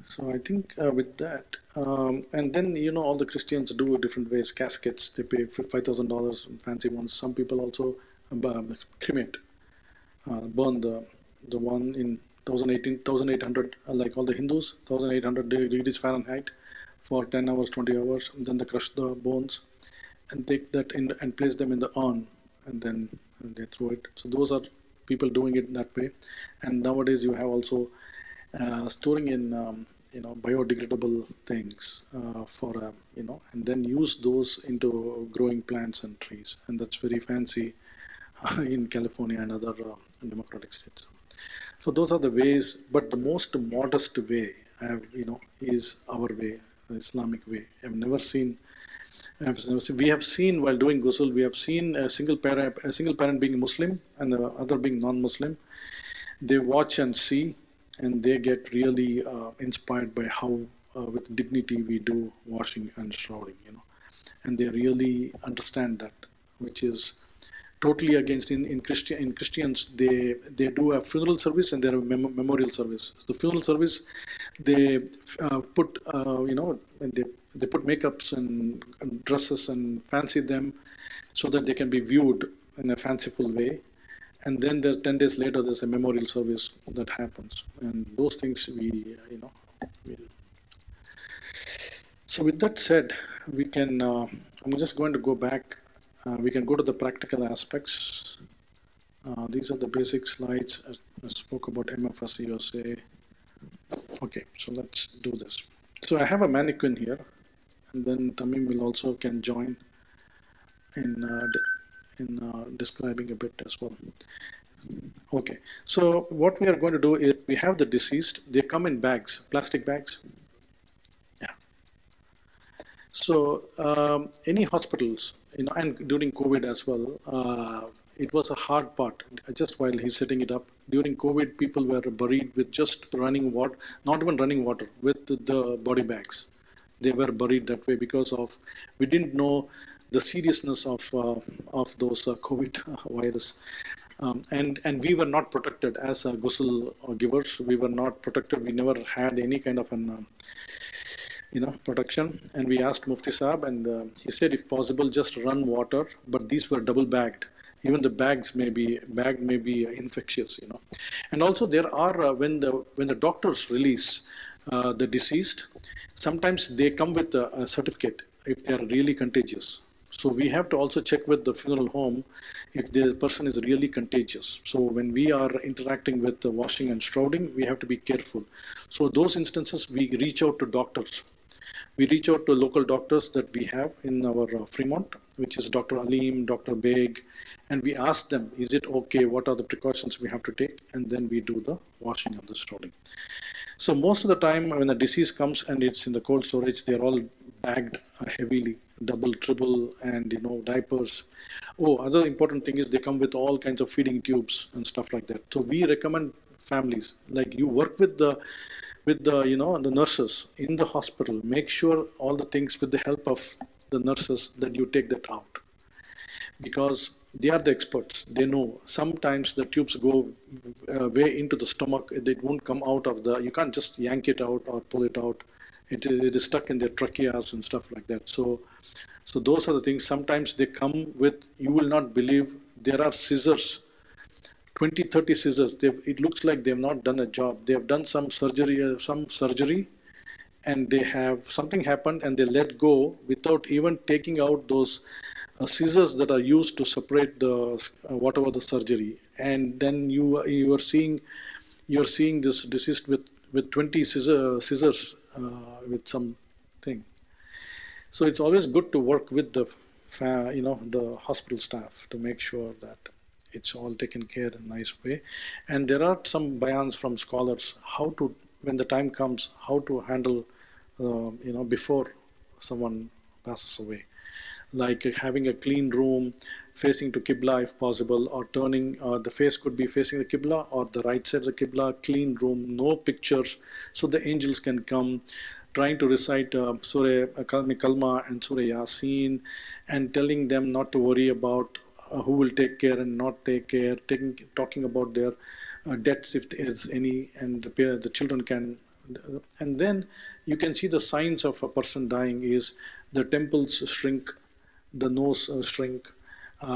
S1: So I think with that, and then all the Christians do different ways. Caskets, they pay $5,000, fancy ones. Some people also cremate. Burn the one in 1800, like all the Hindus, 1800 degrees Fahrenheit for 10 hours, 20 hours. And then they crush the bones and take that in and place them in the urn, and then they throw it. So those are people doing it that way. And nowadays you have also storing in biodegradable things and then use those into growing plants and trees. And that's very fancy in California and other democratic states. So those are the ways, but the most modest way is our way, the Islamic way. I've never seen. We have seen while doing Ghusl, we have seen a single parent being Muslim and the other being non-Muslim. They watch and see, and they get really inspired by how with dignity we do washing and shrouding, and they really understand that, which is totally against in Christians. They do a funeral service and they have a memorial service. The funeral service, they put they put makeups and dresses and fancy them so that they can be viewed in a fanciful way. And then there's 10 days later there's a memorial service that happens, and those things we. So with that said, we can. I'm just going to go back. We can go to the practical aspects. These are the basic slides. I spoke about MFS USA. Okay, so let's do this. So I have a mannequin here, and then Tamim will also can join in describing a bit as well. Okay, so what we are going to do is we have the deceased. They come in bags, plastic bags. So any hospitals, and during COVID as well, it was a hard part. Just while he's setting it up, during COVID, people were buried with just running water, not even running water, with the body bags. They were buried that way because of we didn't know the seriousness of those COVID virus. And we were not protected as ghusl givers. We were not protected. We never had any kind of an protection. And we asked Mufti Saab, and he said, if possible, just run water. But these were double bagged. Even the bags may be infectious. And also there are when the doctors release the deceased, sometimes they come with a certificate if they are really contagious. So we have to also check with the funeral home if the person is really contagious. So when we are interacting with the washing and shrouding, we have to be careful. So those instances, we reach out to doctors. We reach out to local doctors that we have in our Fremont, which is Dr. Alim, Dr. Beg, and we ask them, is it okay? What are the precautions we have to take? And then we do the washing and the shrouding. So most of the time when the disease comes and it's in the cold storage, they're all bagged heavily, double, triple, and diapers. Oh, other important thing is they come with all kinds of feeding tubes and stuff like that. So we recommend families, like you work with the the nurses in the hospital, make sure all the things with the help of the nurses that you take that out, because they are the experts. They know sometimes the tubes go way into the stomach. They won't come out of you can't just yank it out or pull it out. It is stuck in their tracheas and stuff like that. So those are the things. Sometimes they come with, you will not believe, there are scissors, 20, 30 scissors. It looks like they've not done a job. They have done some surgery, and they have something happened, and they let go without even taking out those scissors that are used to separate the whatever the surgery. And then you're seeing this deceased with 20 scissors with something. So it's always good to work with the hospital staff to make sure that it's all taken care in a nice way. And there are some bayans from scholars how to, when the time comes, how to handle before someone passes away, like having a clean room facing to Qibla if possible, or turning, the face could be facing the Qibla or the right side of the Qibla, clean room, no pictures, so the angels can come, trying to recite Surah Kalma and Surah Yasin, and telling them not to worry about who will take care and not take care, talking about their debts if there is any, and the children can. And then you can see the signs of a person dying is the temples shrink, the nose shrink.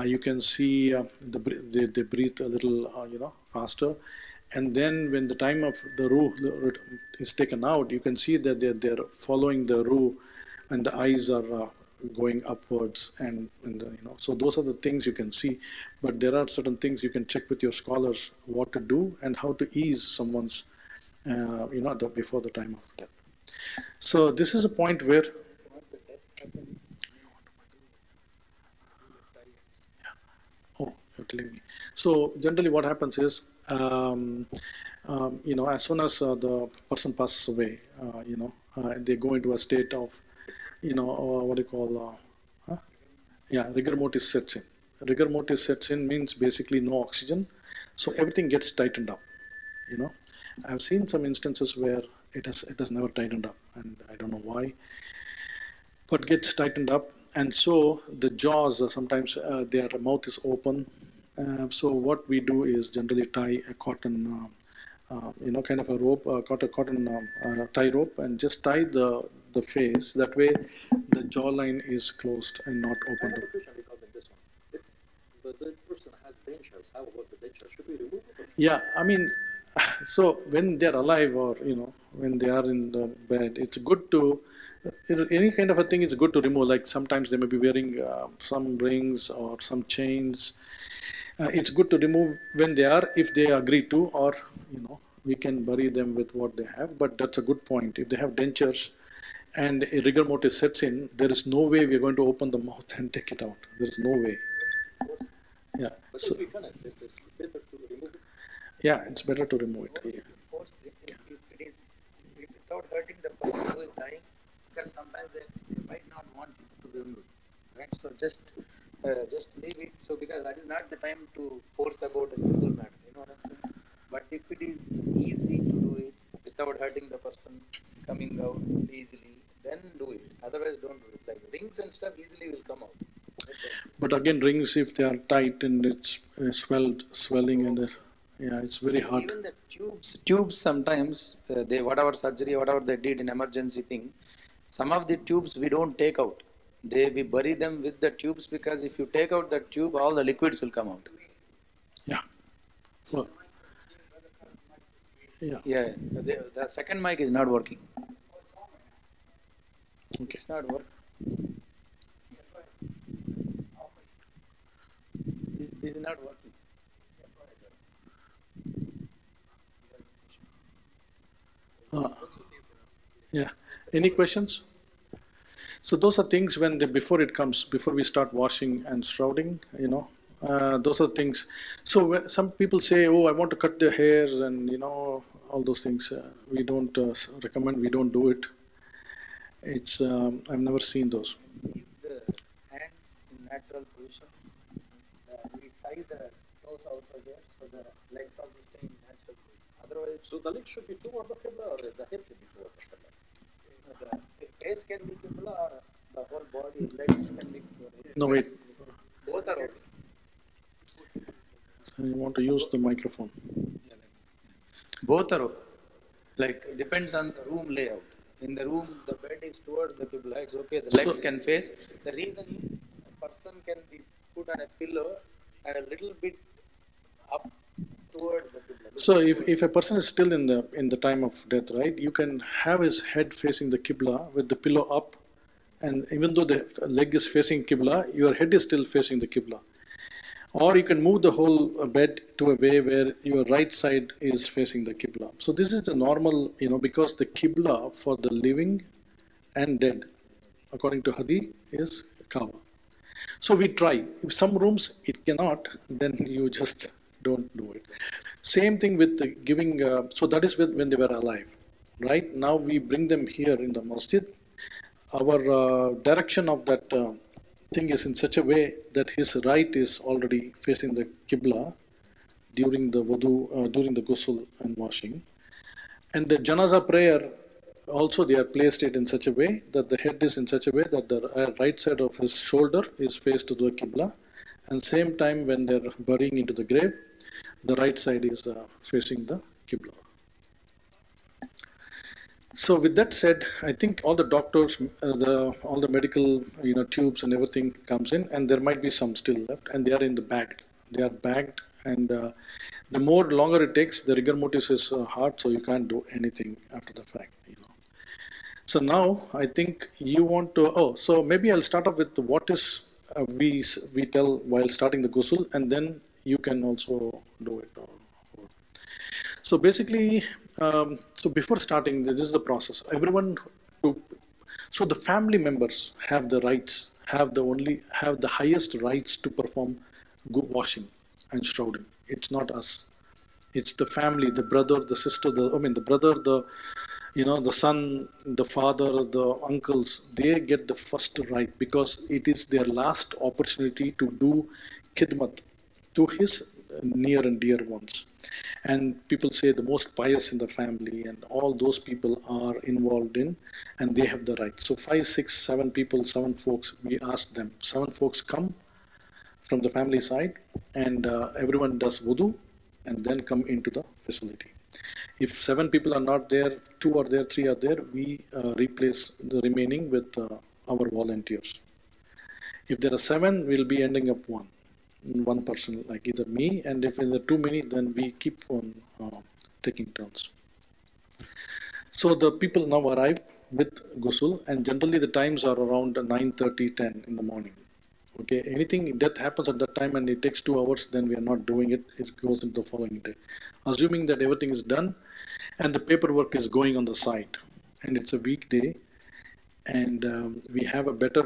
S1: You can see they breathe a little faster. And then when the time of the ruh is taken out, you can see that they're following the ruh, and the eyes are going upwards, and so those are the things you can see. But there are certain things you can check with your scholars what to do and how to ease someone's before the time of death. So this is a point where you're telling me. So generally what happens is as soon as the person passes away, they go into a state of what do you call rigor mortis sets in. Rigor mortis sets in means basically no oxygen, so everything gets tightened up. I've seen some instances where it has never tightened up, and I don't know why, but gets tightened up. And so the jaws sometimes their mouth is open. So what we do is generally tie a cotton kind of a rope, cotton tie rope, and just tie the face. That way the jawline is closed and not opened up.
S6: If the person has dentures, how about the dentures? Should we remove it?
S1: Yeah, I mean, so when they're alive, or when they are in the bed, it's good to, any kind of a thing is good to remove. Like sometimes they may be wearing some rings or some chains. It's good to remove when they are, if they agree to, or we can bury them with what they have. But that's a good point. If they have dentures and a rigor mortis sets in, there is no way we're going to open the mouth and take it out. There is no way. Yeah.
S6: But
S1: So,
S6: if we cannot, it's better to remove it.
S1: yeah, it's better to remove it. Yeah.
S8: Force if it is without hurting the person who is dying, because sometimes they might not want to remove it, right? So just leave it. So because that is not the time to force about a simple matter. You know what I'm saying? But if it is easy to do it without hurting the person coming out easily, then do it. Otherwise, don't do it. Like rings and stuff easily will come out.
S1: But again, rings, if they are tight and it's swelling, and yeah, it's very hard.
S8: Even the tubes sometimes, they whatever surgery, whatever they did in emergency thing, some of the tubes we don't take out. We bury them with the tubes because if you take out the tube, all the liquids will come out.
S1: Yeah. So, yeah.
S8: Yeah, the second mic is not working.
S1: Okay.
S8: It's not working. This is not working.
S1: Yeah. Any questions? So those are things when before it comes, before we start washing and shrouding, those are things. So some people say, "Oh, I want to cut their hairs," and all those things. We don't recommend. We don't do it. It's I've never seen those.
S8: Keep the hands in natural position. We tie the toes also there, so the legs also stay in natural position. Otherwise,
S9: So the leg should be toward the Qibla or the hip should be toward the Qibla?
S8: the face can be Qibla or the whole body, legs can be Qibla.
S1: No, wait.
S8: Both are okay.
S1: So you want to use the microphone.
S8: Both are okay. Like, depends on the room layout. In the room, the bed is towards the Qibla, it's okay. The legs can face. The reason is a person can be put on a pillow and a little bit up towards the Qibla.
S1: So if a person is still in the time of death, right, you can have his head facing the Qibla with the pillow up, and even though the leg is facing Qibla, your head is still facing the Qibla. Or you can move the whole bed to a way where your right side is facing the Qibla. So this is the normal, because the Qibla for the living and dead, according to Hadith, is Kaaba. So we try. If some rooms it cannot, then you just don't do it. Same thing with the giving, so that is when they were alive. Right? Now we bring them here in the masjid. Our direction of that thing is in such a way that his right is already facing the Qibla during the wudu, during the ghusl and washing. And the janazah prayer, also they are placed it in such a way that the head is in such a way that the right side of his shoulder is faced to the Qibla. And same time when they're burying into the grave, the right side is facing the Qibla. So with that said, I think all the doctors, all the medical, tubes and everything comes in, and there might be some still left, and they are in the bag. They are bagged, and the more longer it takes, the rigor mortis is hard, so you can't do anything after the fact. So now I think you want to. So maybe I'll start off with what is we tell while starting the ghusl, and then you can also do it. So basically, so before starting, this is the process. So the family members have the rights, have the highest rights to perform good washing and shrouding. It's not us. It's the family, the brother, the sister, the brother, the son, the father, the uncles. They get the first right because it is their last opportunity to do khidmat to his near and dear ones. And people say the most pious in the family, and all those people are involved in, and they have the right. So 5, 6, 7 people, 7 folks, we ask them. 7 folks come from the family side, and everyone does wudu, and then come into the facility. If 7 people are not there, 2 are there, 3 are there, we replace the remaining with our volunteers. If there are 7, we'll be ending up one person, like either me, and if there are too many, then we keep on taking turns. So the people now arrive with ghusl, and generally the times are around 9:30, 10 in the morning. Okay, anything death happens at that time and it takes 2 hours, then we are not doing it. It goes into the following day, assuming that everything is done and the paperwork is going on the side, and it's a weekday, and we have a better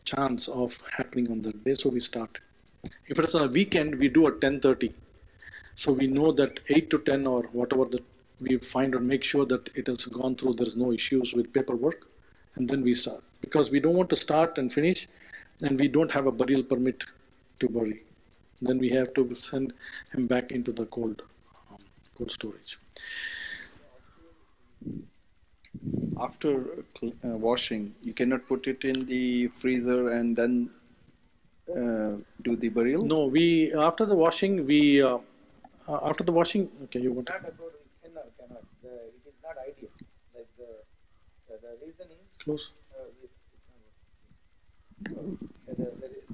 S1: chance of happening on that day, so we start. If it's on a weekend, we do at 10:30, so we know that 8 to 10 or whatever that we find, or make sure that it has gone through, there's no issues with paperwork, and then we start, because we don't want to start and finish and we don't have a burial permit to bury. Then we have to send him back into the cold storage.
S3: after washing, you cannot put it in the freezer and then do the burial?
S1: No, after the washing, okay, you want to
S8: Not about can or cannot. It is not ideal. Like the reason is
S1: close?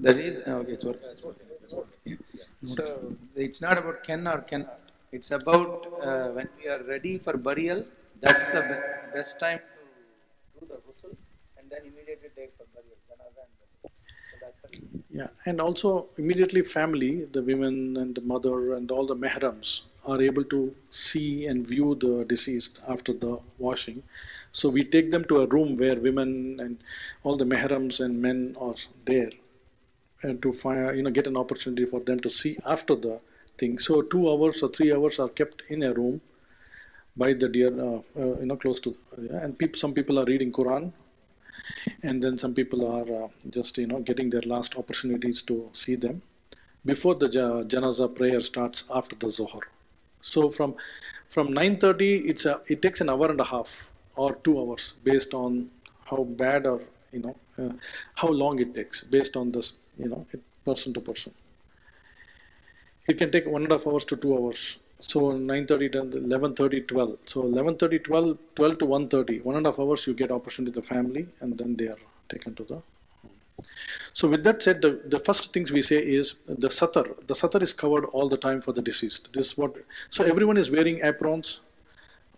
S8: the reason. Okay, it's working. So it's not about can or cannot. It's about when we are ready for burial. That's the best time to do the ghusl and then immediately take for burial. Janaza and burial. So that's the reason.
S1: Yeah, and also immediately family, the women and the mother and all the mahrams are able to see and view the deceased after the washing. So we take them to a room where women and all the mahrams and men are there, and to find, get an opportunity for them to see after the thing. So 2 hours or 3 hours are kept in a room by the dear, close to, and some people are reading Quran, and then some people are just getting their last opportunities to see them before the janaza prayer starts after the Zohar. So from 9:30 it takes an hour and a half or 2 hours based on how bad or how long it takes based on this person to person. It can take 1.5 hours to 2 hours. So 9:30 to 11:30, 12. So 11:30, 12 to 1:30, 1.5 hours you get opportunity to the family, and then they are taken to the home. So with that said, the first things we say is the satar. The satar is covered all the time for the deceased. This is what. So everyone is wearing aprons.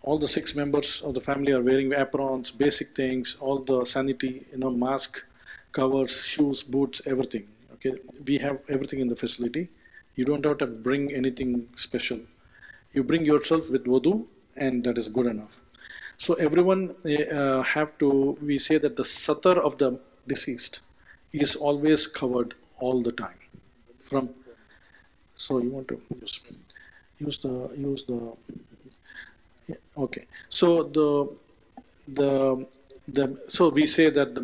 S1: All the 6 members of the family are wearing aprons, basic things, all the sanity, mask, covers, shoes, boots, everything. Okay, we have everything in the facility. You don't have to bring anything special. You bring yourself with wudu, and that is good enough. So everyone we say that the satar of the deceased is always covered all the time. So you want to use the yeah, okay. So so we say that the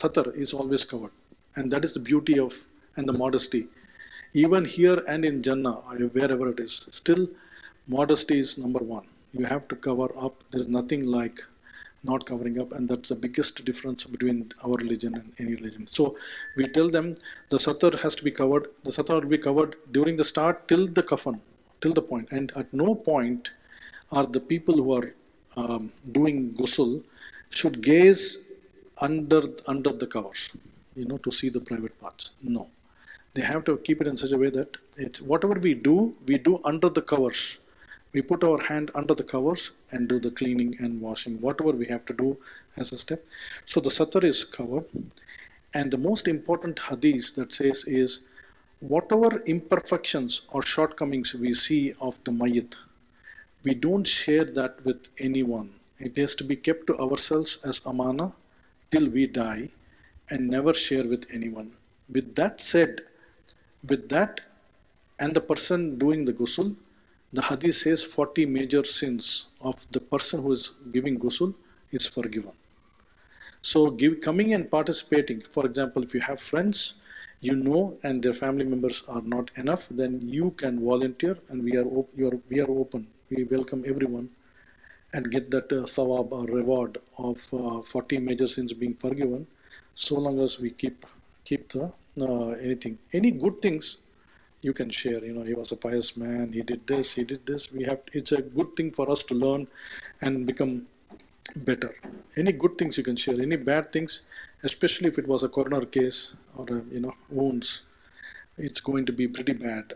S1: satar is always covered, and that is the beauty of and the modesty. Even here and in Jannah, wherever it is, still modesty is number one. You have to cover up. There's nothing like not covering up, and that's the biggest difference between our religion and any religion. So we tell them the satar has to be covered. The satar will be covered during the start till the kafan, till the point. And at no point are the people who are doing ghusl should gaze under the covers, to see the private parts. No. They have to keep it in such a way that it's whatever we do under the covers. We put our hand under the covers and do the cleaning and washing, whatever we have to do as a step. So the satar is covered. And the most important hadith that says is, whatever imperfections or shortcomings we see of the mayyit, we don't share that with anyone. It has to be kept to ourselves as amana till we die and never share with anyone. With that said, with that and the person doing the ghusl, the hadith says 40 major sins of the person who is giving ghusl is forgiven. So coming and participating, for example, if you have friends, and their family members are not enough, then you can volunteer, and we are open. We welcome everyone and get that sawab or reward of 40 major sins being forgiven, so long as we keep the any good things you can share. He was a pious man, he did this. It's a good thing for us to learn and become better. Any good things you can share. Any bad things, especially if it was a coroner case or wounds, it's going to be pretty bad,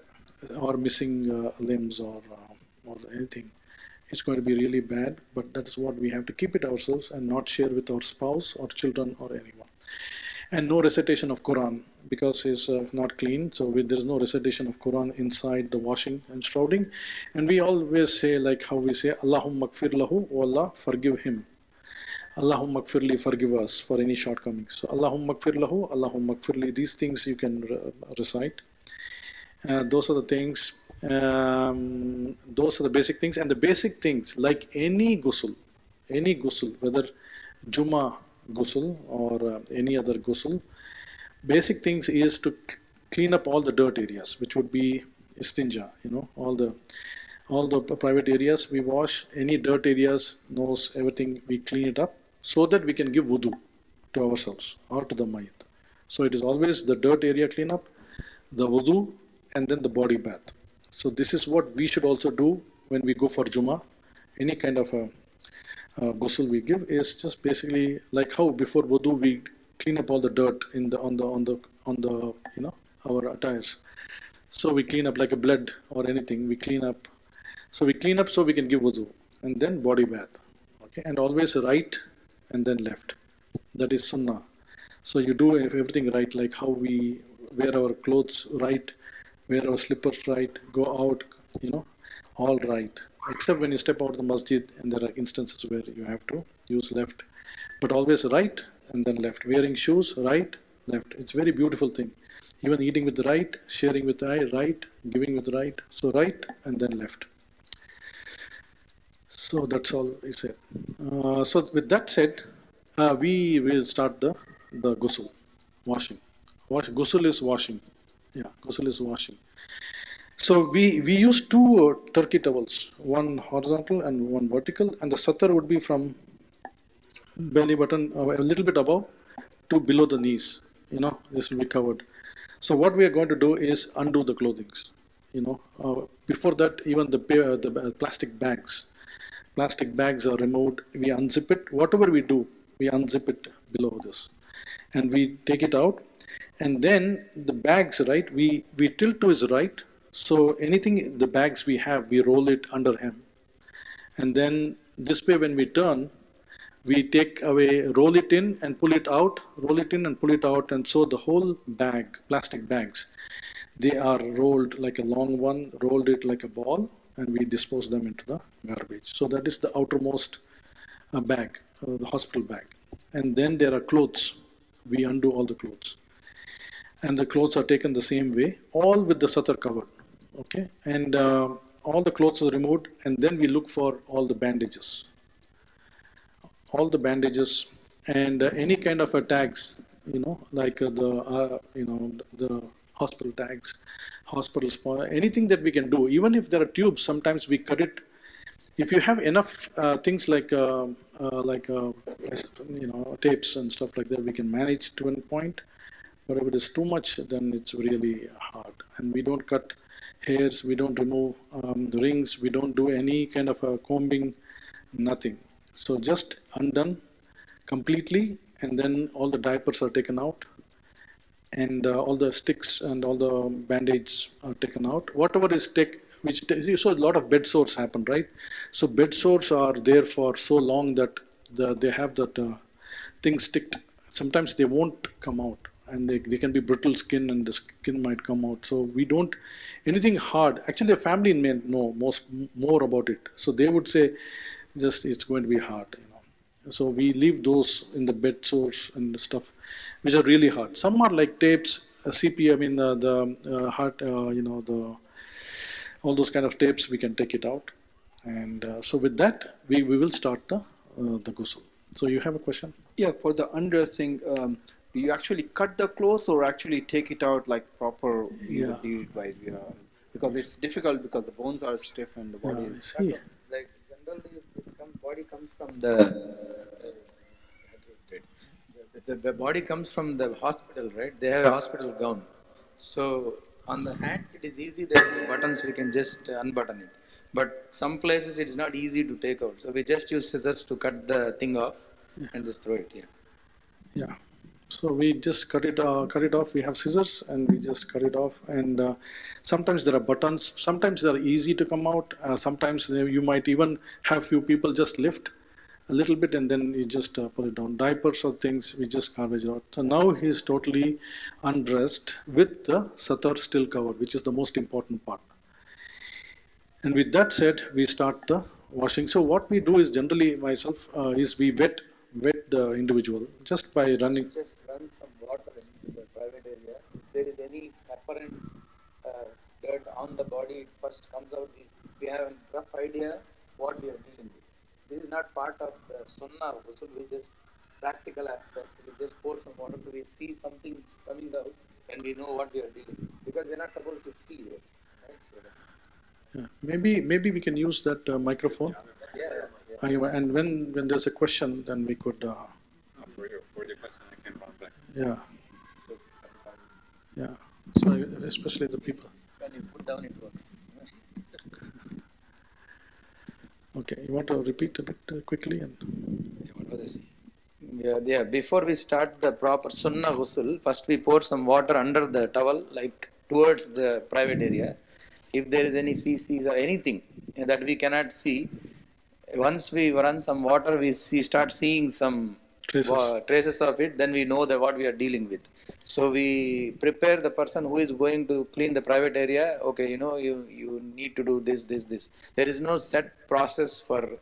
S1: or missing limbs or anything. It's going to be really bad, but that's what we have to keep it ourselves and not share with our spouse or children or anyone. And no recitation of Quran, because it's not clean. So there is no recitation of Quran inside the washing and shrouding. And we always say, like how we say, Allahumma gfir lahu, O Allah, forgive him. Allahumma gfirli, forgive us for any shortcomings. So Allahumma gfir lahu, Allahumma gfirli, these things you can recite. Those are the things, those are the basic things. And the basic things, like any ghusl, whether Jummah ghusl or any other ghusl, basic things is to clean up all the dirt areas, which would be istinja, all the all the private areas we wash, any dirt areas, nose, everything we clean it up so that we can give wudu to ourselves or to the mayit. So it is always the dirt area cleanup, the wudu, and then the body bath. So this is what we should also do when we go for Jummah. Any kind of a ghusl we give is just basically like how before wudu we clean up all the dirt in the on the our attires. So we clean up like a blood or anything. We clean up. So we clean up so we can give wudu and then body bath. Okay, and always right and then left. That is sunnah. So you do everything right, like how we wear our clothes right, wear our slippers right, go out, all right. Except when you step out of the masjid and there are instances where you have to use left. But always right and then left. Wearing shoes, right, left. It's a very beautiful thing. Even eating with the right, sharing with the right, giving with the right. So right and then left. So that's all I said. So with that said, we will start the ghusl, washing. Ghusl is washing. Yeah, ghusl is washing. So we use two turkey towels, one horizontal and one vertical, and the satar would be from belly button a little bit above to below the knees. This will be covered. So what we are going to do is undo the clothings. Before that, even the plastic bags. Plastic bags are removed. We unzip it. Whatever we do, we unzip it below this, and we take it out. And then the bags, right? We tilt to his right. So anything the bags we have, we roll it under him, and then this way when we turn, we take away, roll it in and pull it out, roll it in and pull it out, and so the whole bag, plastic bags, they are rolled like a long one, rolled it like a ball, and we dispose them into the garbage. So that is the outermost bag, the hospital bag. And then there are clothes. We undo all the clothes. And the clothes are taken the same way, all with the satar covered. Okay? And all the clothes are removed, and then we look for all the bandages. All the bandages and any kind of tags, like the hospital tags, anything that we can do. Even if there are tubes, sometimes we cut it. If you have enough things like tapes and stuff like that, we can manage to a point. But if it is too much, then it's really hard. And we don't cut hairs, we don't remove the rings, we don't do any kind of combing, nothing. So just undone completely, and then all the diapers are taken out, and all the sticks and all the band-aids are taken out. Whatever is you saw a lot of bed sores happen, right? So bed sores are there for so long that they have that thing sticked. Sometimes they won't come out, and they can be brittle skin, and the skin might come out. So we don't, anything hard. Actually, the family may know more about it. So they would say, just it's going to be hard. So we leave those in the bed sores and stuff, which are really hard. Some are like tapes, CP. I mean the heart. All those kind of tapes. We can take it out, and so with that we will start the ghusl. So you have a question?
S3: Yeah, for the undressing, do you actually cut the clothes or actually take it out like proper? You would do it by because it's difficult because the bones are stiff and the body is.
S8: Like generally, body comes from the body comes from the hospital, right? They have a hospital gown. So on the hands, it is easy that the buttons we can just unbutton it. But some places it's not easy to take out. So we just use scissors to cut the thing off and just throw it.
S1: Yeah. So we just cut it off. We have scissors and we just cut it off. And sometimes there are buttons. Sometimes they are easy to come out. Sometimes you might even have few people just lift a little bit and then you just pull it down. Diapers or things, we just garbage it out. So now he is totally undressed with the satar still covered, which is the most important part. And with that said, we start the washing. So what we do is generally myself is we wet the individual just by running.
S8: Just run some water into the private area. If there is any apparent dirt on the body, it first comes out. We have a rough idea what we are dealing with. This is not part of the sunnah of ghusl, we just practical aspect. We just pour some water so we see something coming out and we know what we are dealing with. Because we are not supposed to see it. Right? So
S1: Yeah. Maybe we can use that microphone. And when there's a question, then we could.
S10: For the question, I can run back.
S1: Yeah. Yeah. So especially the people.
S8: When you put down, it works.
S1: Okay. You want to repeat a bit quickly and.
S8: Yeah. Before we start the proper sunnah ghusl, first we pour some water under the towel, like towards the private area. If there is any feces or anything that we cannot see, once we run some water, we start seeing some traces of it, then we know that what we are dealing with. So we prepare the person who is going to clean the private area. Okay, you need to do this. There is no set process for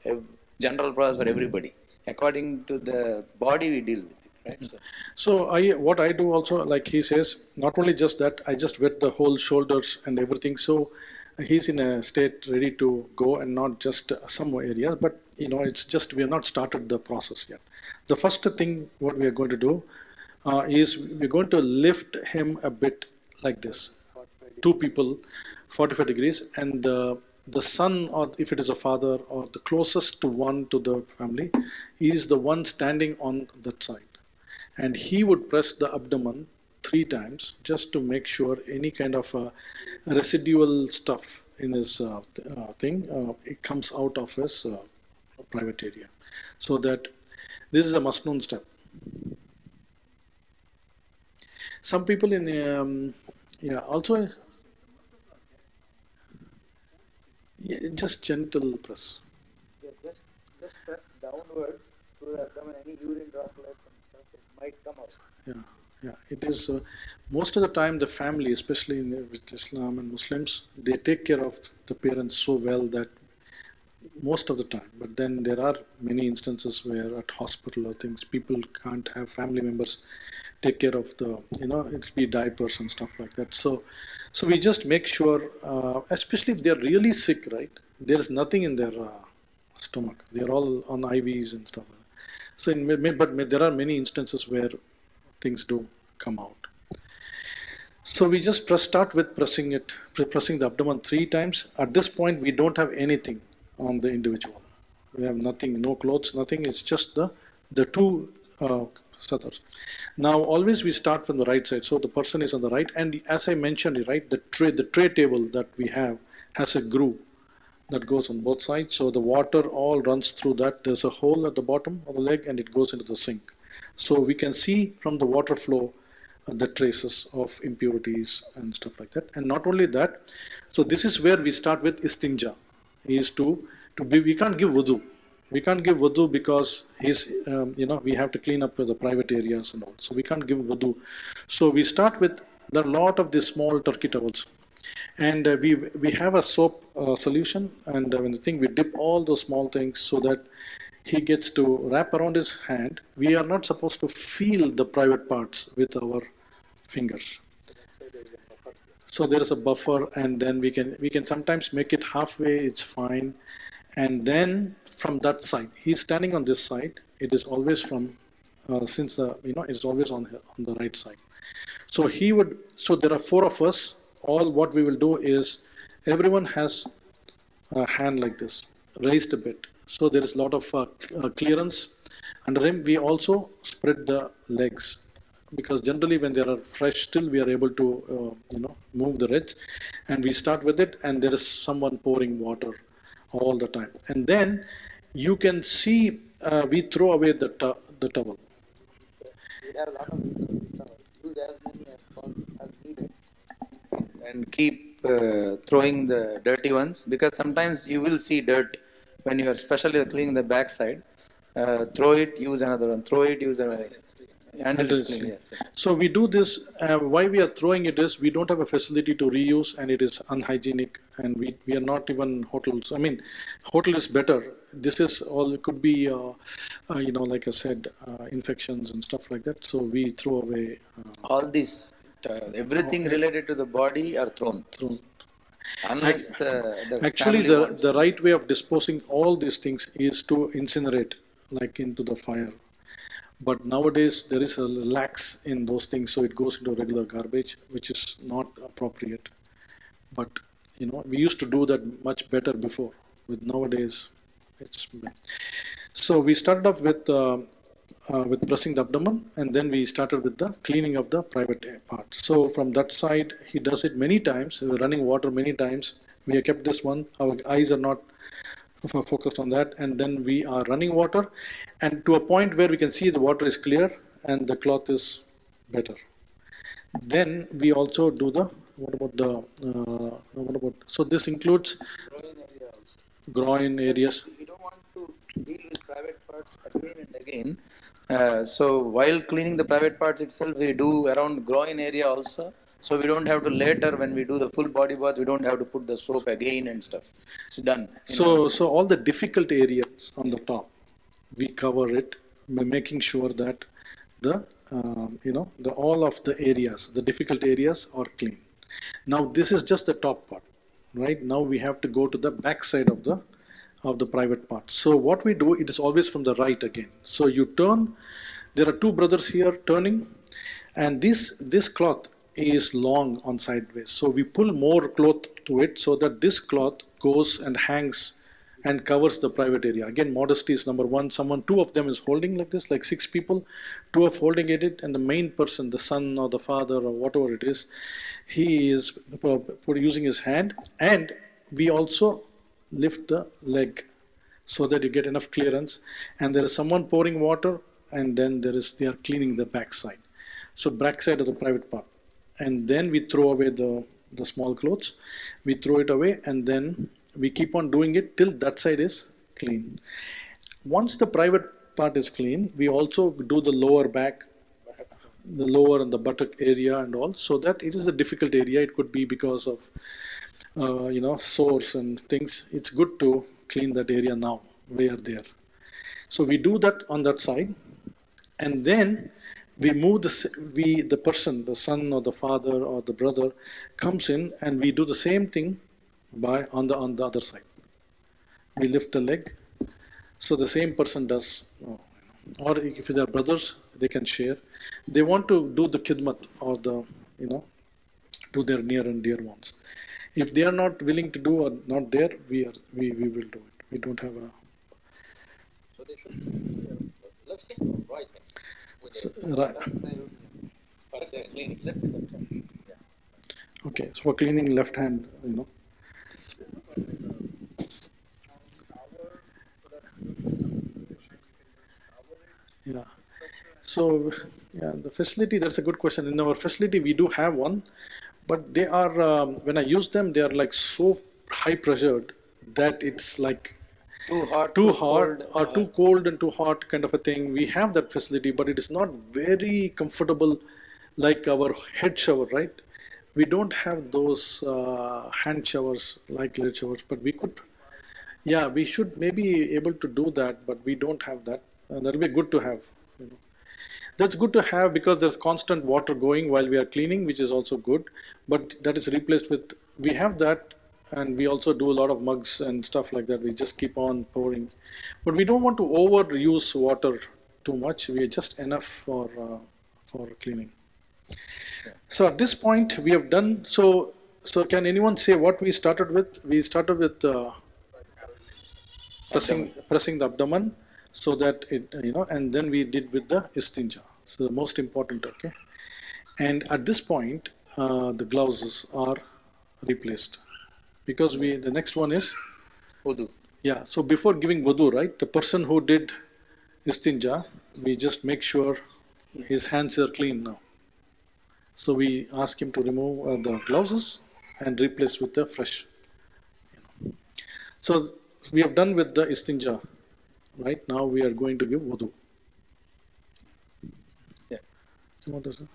S8: general process for everybody. According to the body, we deal with it. Right?
S1: So what I do also, like he says, not only just that, I just wet the whole shoulders and everything. So he's in a state ready to go, and not just some areas, but it's just we have not started the process yet. The first thing what we are going to do is we're going to lift him a bit like this, two people, 45 degrees, and the son, or if it is a father, or the closest to one to the family, is the one standing on that side. And he would press the abdomen 3 times just to make sure any kind of residual stuff in his thing, it comes out of his private area. So that this is a masnoon step. Some people in, also, just gentle press.
S8: Just press downwards through the abdomen, any urine droplets and stuff, it might come out.
S1: Yeah, it is. Most of the time, the family, especially with Islam and Muslims, they take care of the parents so well that most of the time. But then there are many instances where at hospital or things, people can't have family members take care of the, it's be diapers and stuff like that. So we just make sure, especially if they're really sick, right? There's nothing in their stomach. They're all on IVs and stuff. So, but there are many instances where things do come out. So we just start with pressing the abdomen 3 times. At this point, we don't have anything on the individual. We have nothing, no clothes, nothing. It's just the 2 sidrs. Now, always we start from the right side. So the person is on the right, and as I mentioned, right, the tray table that we have has a groove that goes on both sides. So the water all runs through that. There's a hole at the bottom of the leg, and it goes into the sink. So we can see from the water flow the traces of impurities and stuff like that. And not only that, so this is where we start with istinja. Is to be, we can't give wudu. We can't give wudu because we have to clean up the private areas and all. So we can't give wudu. So we start with a lot of these small turkey towels. And we have a soap solution, and when the thing, we dip all those small things so that he gets to wrap around his hand. We are not supposed to feel the private parts with our fingers. So there is a buffer, and then we can sometimes make it halfway, it's fine. And then from that side, he's standing on this side. It is always from, it's always on the right side. So so there are 4 of us. All what we will do is, everyone has a hand like this, raised a bit. So there is a lot of clearance. Under him, we also spread the legs, because generally when they are fresh, still we are able to, move the ribs. And we start with it, and there is someone pouring water all the time. And then you can see we throw away the towel.
S8: We have a lot of towels. Use as many as needed. And keep throwing the dirty ones, because sometimes you will see dirt when you are especially cleaning the backside. Throw it, use another one. Throw it, use another one. And it is clean, yes.
S1: So we do this. Why we are throwing it is we don't have a facility to reuse, and it is unhygienic, and we are not even hotels. I mean, hotel is better. This is all, it could be, like I said, infections and stuff like that. So we throw away.
S8: All these, everything related to the body are thrown. Unless
S1: Actually, the right way of disposing all these things is to incinerate, like into the fire. But nowadays there is a lax in those things, so it goes into regular garbage, which is not appropriate. But we used to do that much better before. With nowadays, it's so we started off with pressing the abdomen, and then we started with the cleaning of the private part. So from that side, he does it many times, running water many times. We have kept this one. Our eyes are not focused on that, and then we are running water, and to a point where we can see the water is clear and the cloth is better. Then we also do the so this includes groin areas.
S8: We don't want to deal with private parts again and again. So while cleaning the private parts itself, we do around groin area also. So we don't have to later, when we do the full body bath, we don't have to put the soap again and stuff. It's done.
S1: So all the difficult areas on the top, we cover it by making sure that the all of the areas, the difficult areas, are clean. Now this is just the top part, right? Now we have to go to the back side of the private part. So what we do, it is always from the right again. So you turn. There are two brothers here turning, and this cloth is long on sideways. So we pull more cloth to it so that this cloth goes and hangs and covers the private area. Again, modesty is number one. Two of them is holding like this, like 6 people, 2 of holding it, and the main person, the son or the father or whatever it is, he is using his hand, and we also lift the leg so that you get enough clearance, and there is someone pouring water, and then they are cleaning the back side. So back side of the private part. And then we throw away the small clothes, we throw it away, and then we keep on doing it till that side is clean. Once the private part is clean, we also do the lower back, the lower and the buttock area and all, so that it is a difficult area. It could be because of sores and things. It's good to clean that area now. We are there. So we do that on that side, and then we move the person, the son or the father or the brother, comes in, and we do the same thing on the other side. We lift the leg, so the same person does. Or if they are brothers, they can share. They want to do the khidmat or to their near and dear ones. If they are not willing to do or not there, we will do it. We don't have a.
S9: So they should left hand or right hand?
S1: Right.
S9: Left hand.
S1: Okay, so for cleaning left hand, Yeah. So, the facility, that's a good question. In our facility, we do have one, but they are, when I use them, they are like so high pressured that it's like
S8: Too hot,
S1: or too cold and too hot kind of a thing. We have that facility, but it is not very comfortable like our head shower, right? We don't have those hand showers like lead showers, but we could. Yeah, we should maybe able to do that, but we don't have that. That'll be good to have. That's good to have because there's constant water going while we are cleaning, which is also good. But that is replaced with, we have that, and we also do a lot of mugs and stuff like that. We just keep on pouring. But we don't want to overuse water too much. We are just enough for cleaning. So at this point, we have done, so can anyone say what we started with? We started with pressing the abdomen so that it, and then we did with the istinja. So the most important, okay? And at this point, the gloves are replaced because the next one is
S8: wudu.
S1: Yeah, so before giving wudu, right, the person who did istinja, we just make sure his hands are clean now. So we ask him to remove the gloves and replace with the fresh. So we have done with the istinja. Right now we are going to give wudu.
S8: Yeah.
S1: So what is it?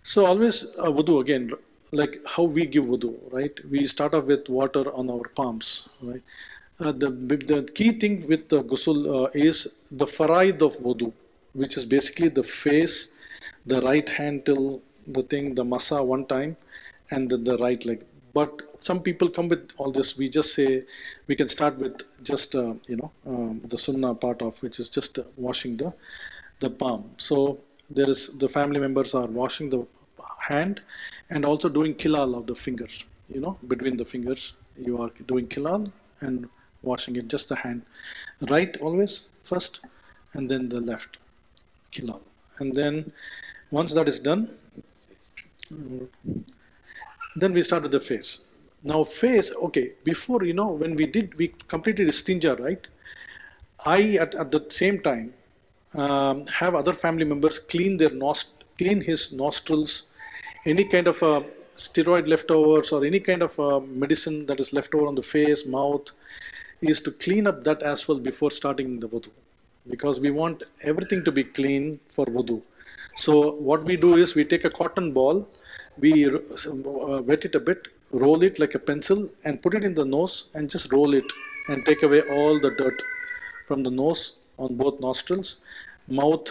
S1: So always wudu again, like how we give wudu, right? We start off with water on our palms, right? The key thing with the ghusl is the faraid of wudu, which is basically the face, the right hand till the masa one time, and the right leg. But some people come with all this. We just say we can start with just the sunnah part of, which is just washing the palm. So there is the family members are washing the hand and also doing kilal of the fingers. between the fingers. You are doing kilal and washing it, just the hand. Right always first, and then the left, kilal. And then once that is done, then we start with the face. Now face, okay, before, when we completed istinja, right? I, at the same time, have other family members clean his nostrils, any kind of steroid leftovers or any kind of medicine that is left over on the face, mouth, is to clean up that as well before starting the wudu. Because we want everything to be clean for wudu. So what we do is we take a cotton ball, we wet it a bit, roll it like a pencil and put it in the nose and just roll it and take away all the dirt from the nose on both nostrils, mouth.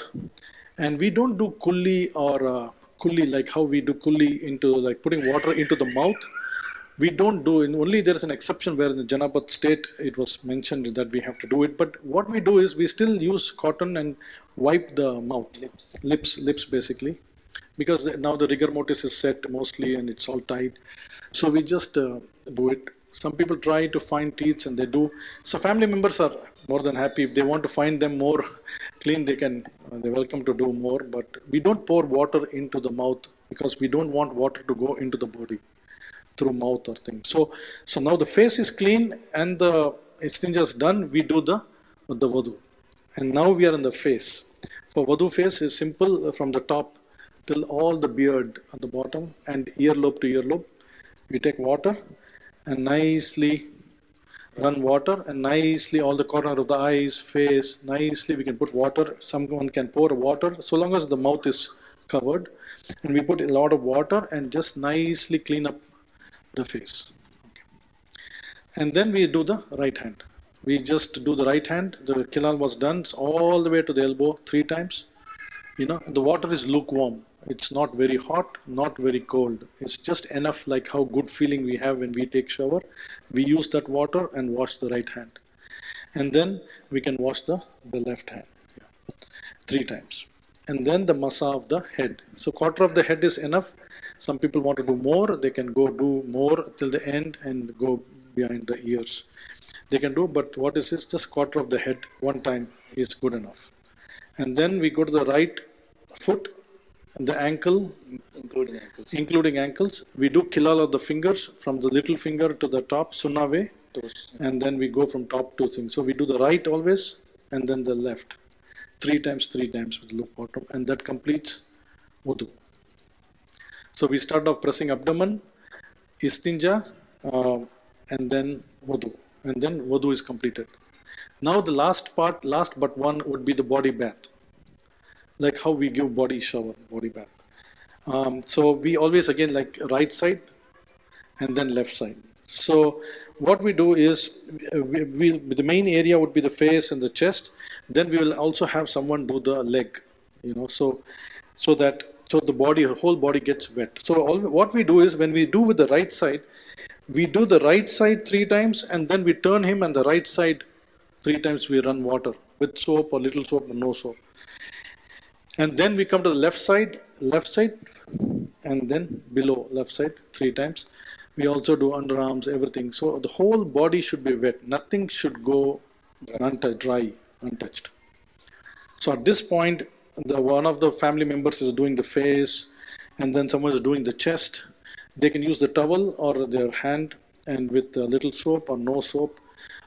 S1: And we don't do kulli or kulli like how we do kulli into like putting water into the mouth. We don't do it. Only there is an exception where in the Janabat state it was mentioned that we have to do it. But what we do is we still use cotton and wipe the mouth, lips basically, because now the rigor mortis is set mostly and it's all tight. So we just do it. Some people try to find teeth and they do. So family members are more than happy. If they want to find them more clean, they're welcome to do more. But we don't pour water into the mouth because we don't want water to go into the body through mouth or things. So now the face is clean and the istinja is done. We do the wudu. And now we are in the face. For wudu face is simple from the top till all the beard at the bottom and earlobe to earlobe. We take water and nicely run water and nicely all the corner of the eyes, face, nicely we can put water. Someone can pour water so long as the mouth is covered. And we put a lot of water and just nicely clean up the face. Okay. And then we do the right hand. We just do the right hand. The kilal was done all the way to the elbow 3 times. The water is lukewarm. It's not very hot, not very cold. It's just enough like how good feeling we have when we take shower. We use that water and wash the right hand. And then we can wash the left hand 3 times. And then the masa of the head. So quarter of the head is enough. Some people want to do more. They can go do more till the end and go behind the ears. They can do, but what is this? Just quarter of the head 1 time is good enough. And then we go to the right foot and the ankle, including ankles. We do kilal of the fingers from the little finger to the top, sunnah way, and then we go from top to things. So we do the right always, and then the left, 3 times with loop bottom, and that completes wudu. So we start off pressing abdomen, istinja, and then wudu, and then wudu is completed. Now the last but one would be the body bath. Like how we give body shower, body bath. So we always again like right side and then left side. So what we do is the main area would be the face and the chest. Then we will also have someone do the leg, so the whole body gets wet. So what we do is when we do with the right side, we do the right side 3 times and then we turn him and the right side 3 times we run water with soap or little soap or no soap. And then we come to the left side, and then below left side 3 times. We also do underarms, everything. So the whole body should be wet. Nothing should go dry, untouched. So at this point, one of the family members is doing the face, and then someone is doing the chest. They can use the towel or their hand, and with a little soap or no soap,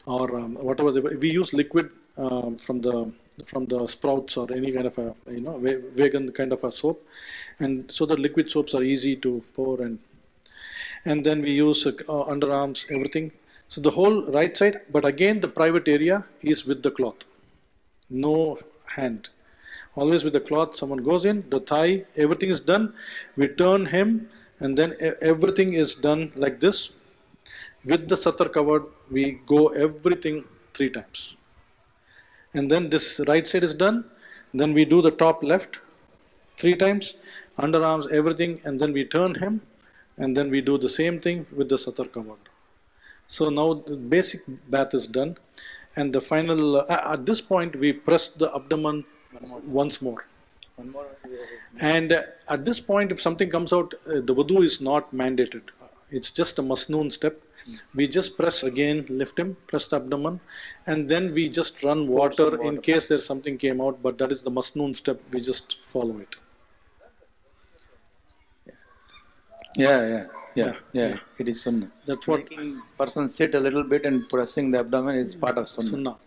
S1: or whatever. We use liquid from the sprouts or any kind of a vegan kind of a soap, and so the liquid soaps are easy to pour, and then we use underarms, everything. So the whole right side, but again the private area is with the cloth, no hand, always with the cloth. Someone goes in, the thigh, everything is done. We turn him, and then everything is done like this. With the satar covered, we go everything 3 times. And then this right side is done. Then we do the top left 3 times, underarms, everything, and then we turn him, and then we do the same thing with the satar covered. So now the basic bath is done, and the final, at this point we press the abdomen once more. And at this point, if something comes out, the wudu is not mandated. It's just a masnoon step. We just press again, lift him, press the abdomen, and then we just run water in case there's something came out, but that is the masnoon step. We just follow it.
S8: Yeah. It is sunnah.
S1: That's what
S8: Making person sit a little bit and pressing the abdomen is part of sunnah.
S1: sunnah.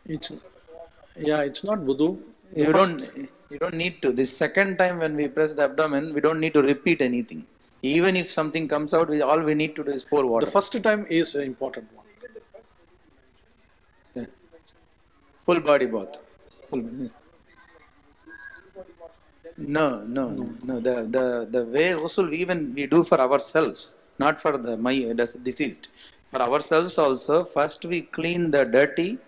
S1: It's not wudu.
S8: You don't need to. The second time when we press the abdomen, we don't need to repeat anything. Even if something comes out, all we need to do is pour water.
S1: The first time is an important one.
S8: Yeah. Full body bath. No. The way ghusl even we do for ourselves, not for the deceased. For ourselves also, first we clean the dirty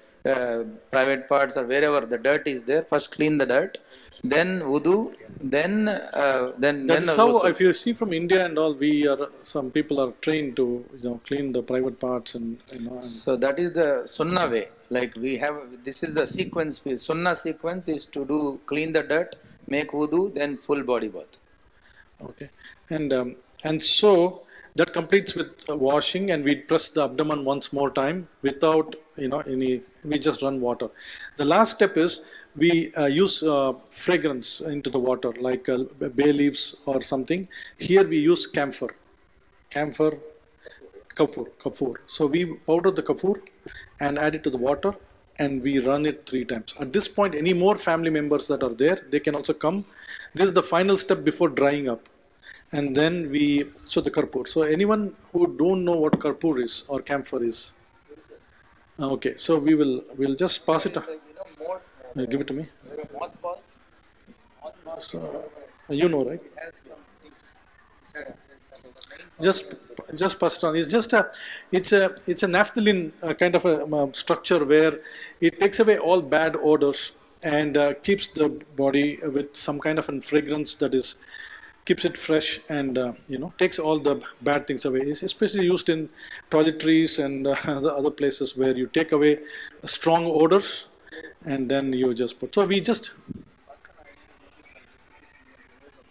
S8: private parts or wherever the dirt is there. First clean the dirt, then wudu, then
S1: That's how,
S8: ghusl.
S1: if you see from India and all, some people are trained to clean the private parts and
S8: So that is the sunnah way. Like we have, this is the sequence. Sunnah sequence is to do clean the dirt, make wudu, then full body bath.
S1: Okay, and so that completes with washing, and we press the abdomen once more time without any. We just run water. The last step is we use fragrance into the water, like bay leaves or something. Here we use camphor. Kafur. So we powder the kafur and add it to the water, and we run it 3 times. At this point, any more family members that are there, they can also come. This is the final step before drying up. And then the karpur. So anyone who don't know what karpur is or camphor is, okay. So we'll just pass it. Give it to me. So you know, right? Just pass it on. It's just it's a naphthalene kind of a structure where it takes away all bad odors and keeps the body with some kind of a fragrance that is. Keeps it fresh and takes all the bad things away. It's especially used in toiletries and other places where you take away strong odors and then you just put. So we just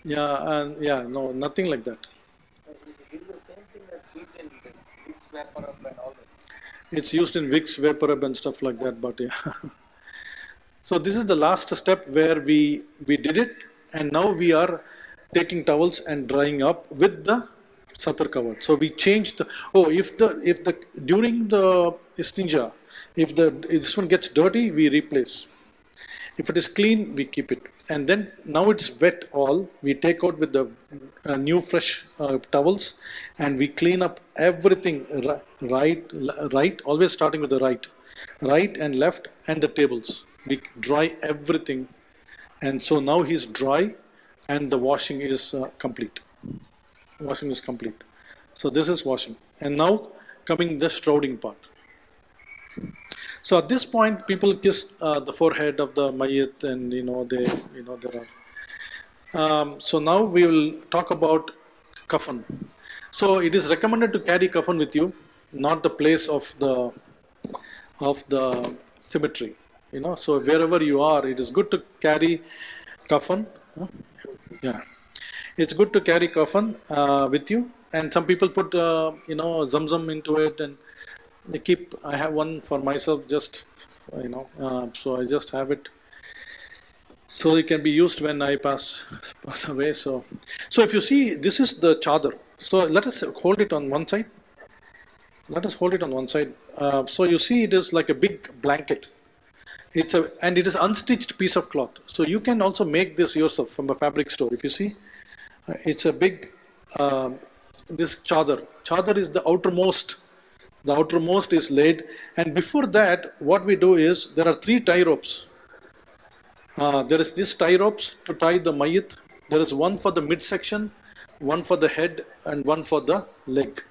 S1: no, nothing like that.
S8: It is the same thing that's used in Vicks vapor and all this.
S1: It's used in Vicks vapor and stuff like that, but yeah. So this is the last step where we did it, and now we are taking towels and drying up with the satr covered. So we changed during the istinja, if this one gets dirty, we replace. If it is clean, we keep it. And then now it's wet all, we take out with the new fresh towels, and we clean up everything right, always starting with the right and left and the tables. We dry everything, and so now he's dry. And the washing is complete. Washing is complete. So this is washing. And now coming the shrouding part. So at this point, people kiss the forehead of the mayyit, and there are. So now we will talk about kafan. So it is recommended to carry kafan with you, not the place of the cemetery. So wherever you are, it is good to carry kafan. Yeah, it's good to carry kafan with you, and some people put zamzam into it, and they keep. I have one for myself, just so I just have it, so it can be used when I pass away. So if you see, this is the chadar. So let us hold it on one side. So you see, it is like a big blanket. And it is unstitched piece of cloth. So you can also make this yourself from a fabric store. If you see, it's a big, this chadar. Chadar is the outermost. The outermost is laid. And before that, what we do is, there are 3 tie ropes. There is this tie ropes to tie the mayyit. There is one for the midsection, one for the head, and one for the leg.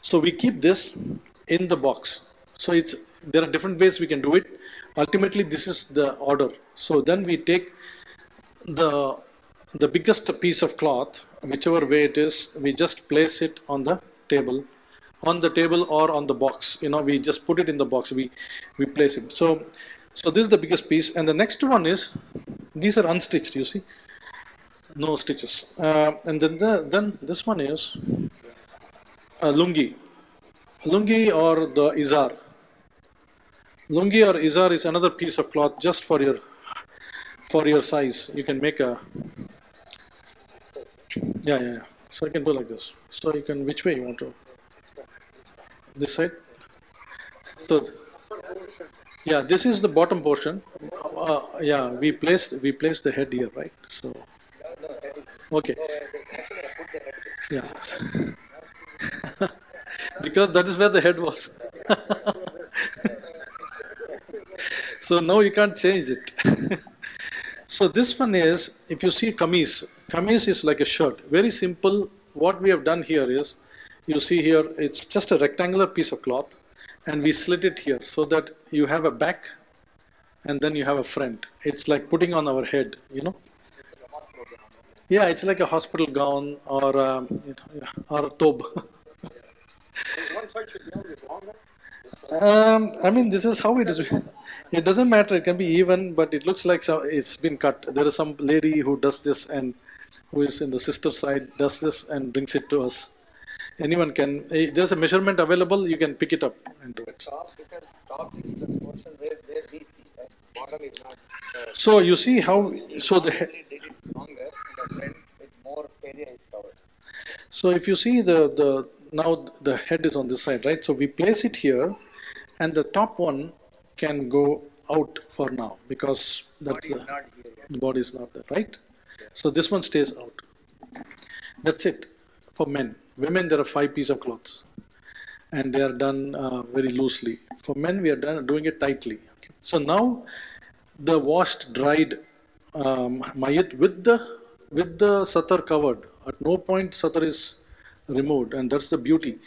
S1: So we keep this in the box. So there are different ways we can do it. Ultimately, this is the order. So then we take the biggest piece of cloth, whichever way it is, we just place it on the table or on the box. We just put it in the box. We place it. So So this is the biggest piece. And the next one is, these are unstitched, you see. No stitches. And then this one is lungi. Lungi or the izar. Lungi or izar is another piece of cloth just for your size. You can make a, yeah. So you can do like this. So you can, which way you want to? This side? So, yeah, this is the bottom portion. Yeah, we placed the head here, right? So, okay. Yeah. Because that is where the head was. So now you can't change it. So this one is, if you see kameez is like a shirt. Very simple. What we have done here is, you see here, it's just a rectangular piece of cloth, and we slit it here so that you have a back and then you have a front. It's like putting on our head, you know. Yeah, it's like a hospital gown or a tobe.
S9: One side should be always longer.
S1: I mean, this is how it is. It doesn't matter. It can be even, but it looks like it's been cut. There is some lady who does this and who is in the sister side does this and brings it to us. Anyone can. There's a measurement available. You can pick it up and do it.
S9: Top is the portion where we see, right? Bottom is not.
S1: So you see how. So the head.
S9: Did it longer, and the front with more area is covered.
S1: So if you see now the head is on this side, right? So we place it here, and the top one can go out for now because that's the body is not there, right? So this one stays out. That's it for men. Women, there are 5 pieces of cloths, and they are done very loosely. For men, we are doing it tightly. Okay. So now the washed, dried mayat with the satar covered. At no point satar is removed, and that's the beauty.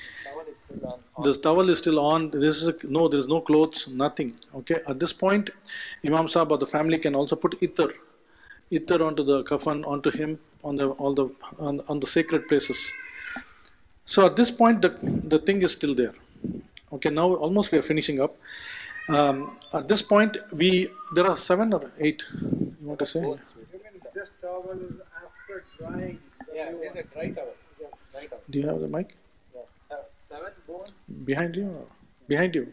S1: This towel is still on. There is no clothes, nothing. Okay. At this point, Imam Sahib or the family can also put itar onto the kafan, onto him, on the sacred places. So at this point, the thing is still there. Okay. Now almost we are finishing up. At this point, there are 7 or 8. You want to say?
S5: This towel is after drying.
S9: Yeah, it is a dry towel. Yeah, dry towel.
S1: Do you have the mic?
S9: Yeah. 7 bones.
S1: Behind you? Or? Behind you?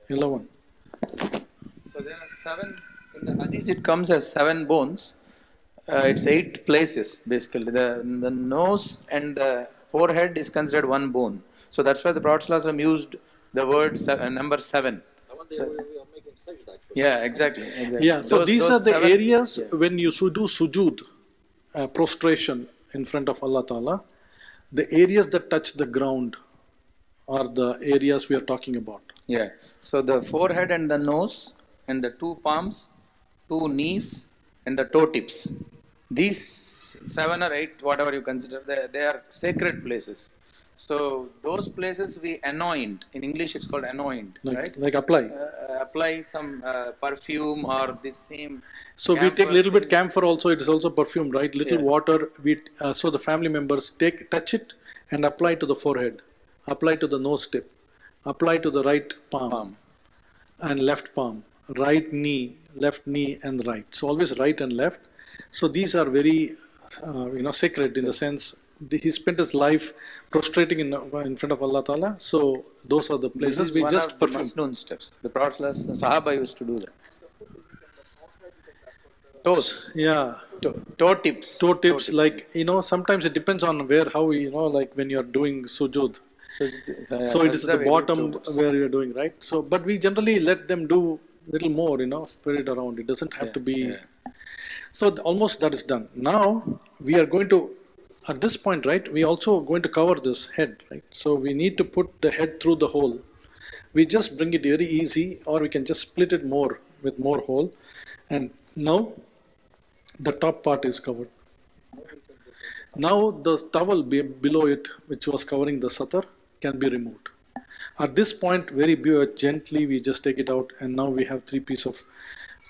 S1: Yellow one.
S4: So there are 7, in the hadith it comes as 7 bones. It's 8 places basically. The nose and the forehead is considered 1 bone. So that's why the Prophet ﷺ used the word number 7.
S9: The one we are making sajda actually.
S4: Yeah, exactly.
S1: Yeah, so these are the
S4: 7
S1: areas when you do sujood, prostration in front of Allah Ta'ala, the areas that touch the ground are the areas we are talking about.
S4: Yeah, so the forehead and the nose and the 2 palms, 2 knees and the toe tips. These 7 or 8, whatever you consider, they are sacred places. So those places we anoint. In English it's called anoint, right?
S1: Like apply.
S4: Apply some perfume or the same.
S1: So we take little bit camphor also, it is also perfumed, right? Little water, so the family members touch it and apply to the forehead, apply to the nose tip, apply to the right palm and left palm, right knee, left knee and right. So always right and left. So these are very, sacred in the sense he spent his life prostrating in front of Allah Ta'ala. So those are the places we just perfume.
S4: Masnoon steps. The Prophet Sahaba used to do that. Toes.
S1: Yeah.
S4: Toe tips.
S1: Toe tips, like, sometimes it depends on how like when you're doing sujood. So it is the bottom where you're doing, right? So, but we generally let them do little more, spread it around. It doesn't have to be. Yeah. So almost that is done. Now we are going to, at this point, right, we also going to cover this head, right? So we need to put the head through the hole. We just bring it very easy, or we can just split it more with more hole. And now the top part is covered. Now the towel below it, which was covering the satar, can be removed. At this point, very gently, we just take it out, and now we have 3 pieces of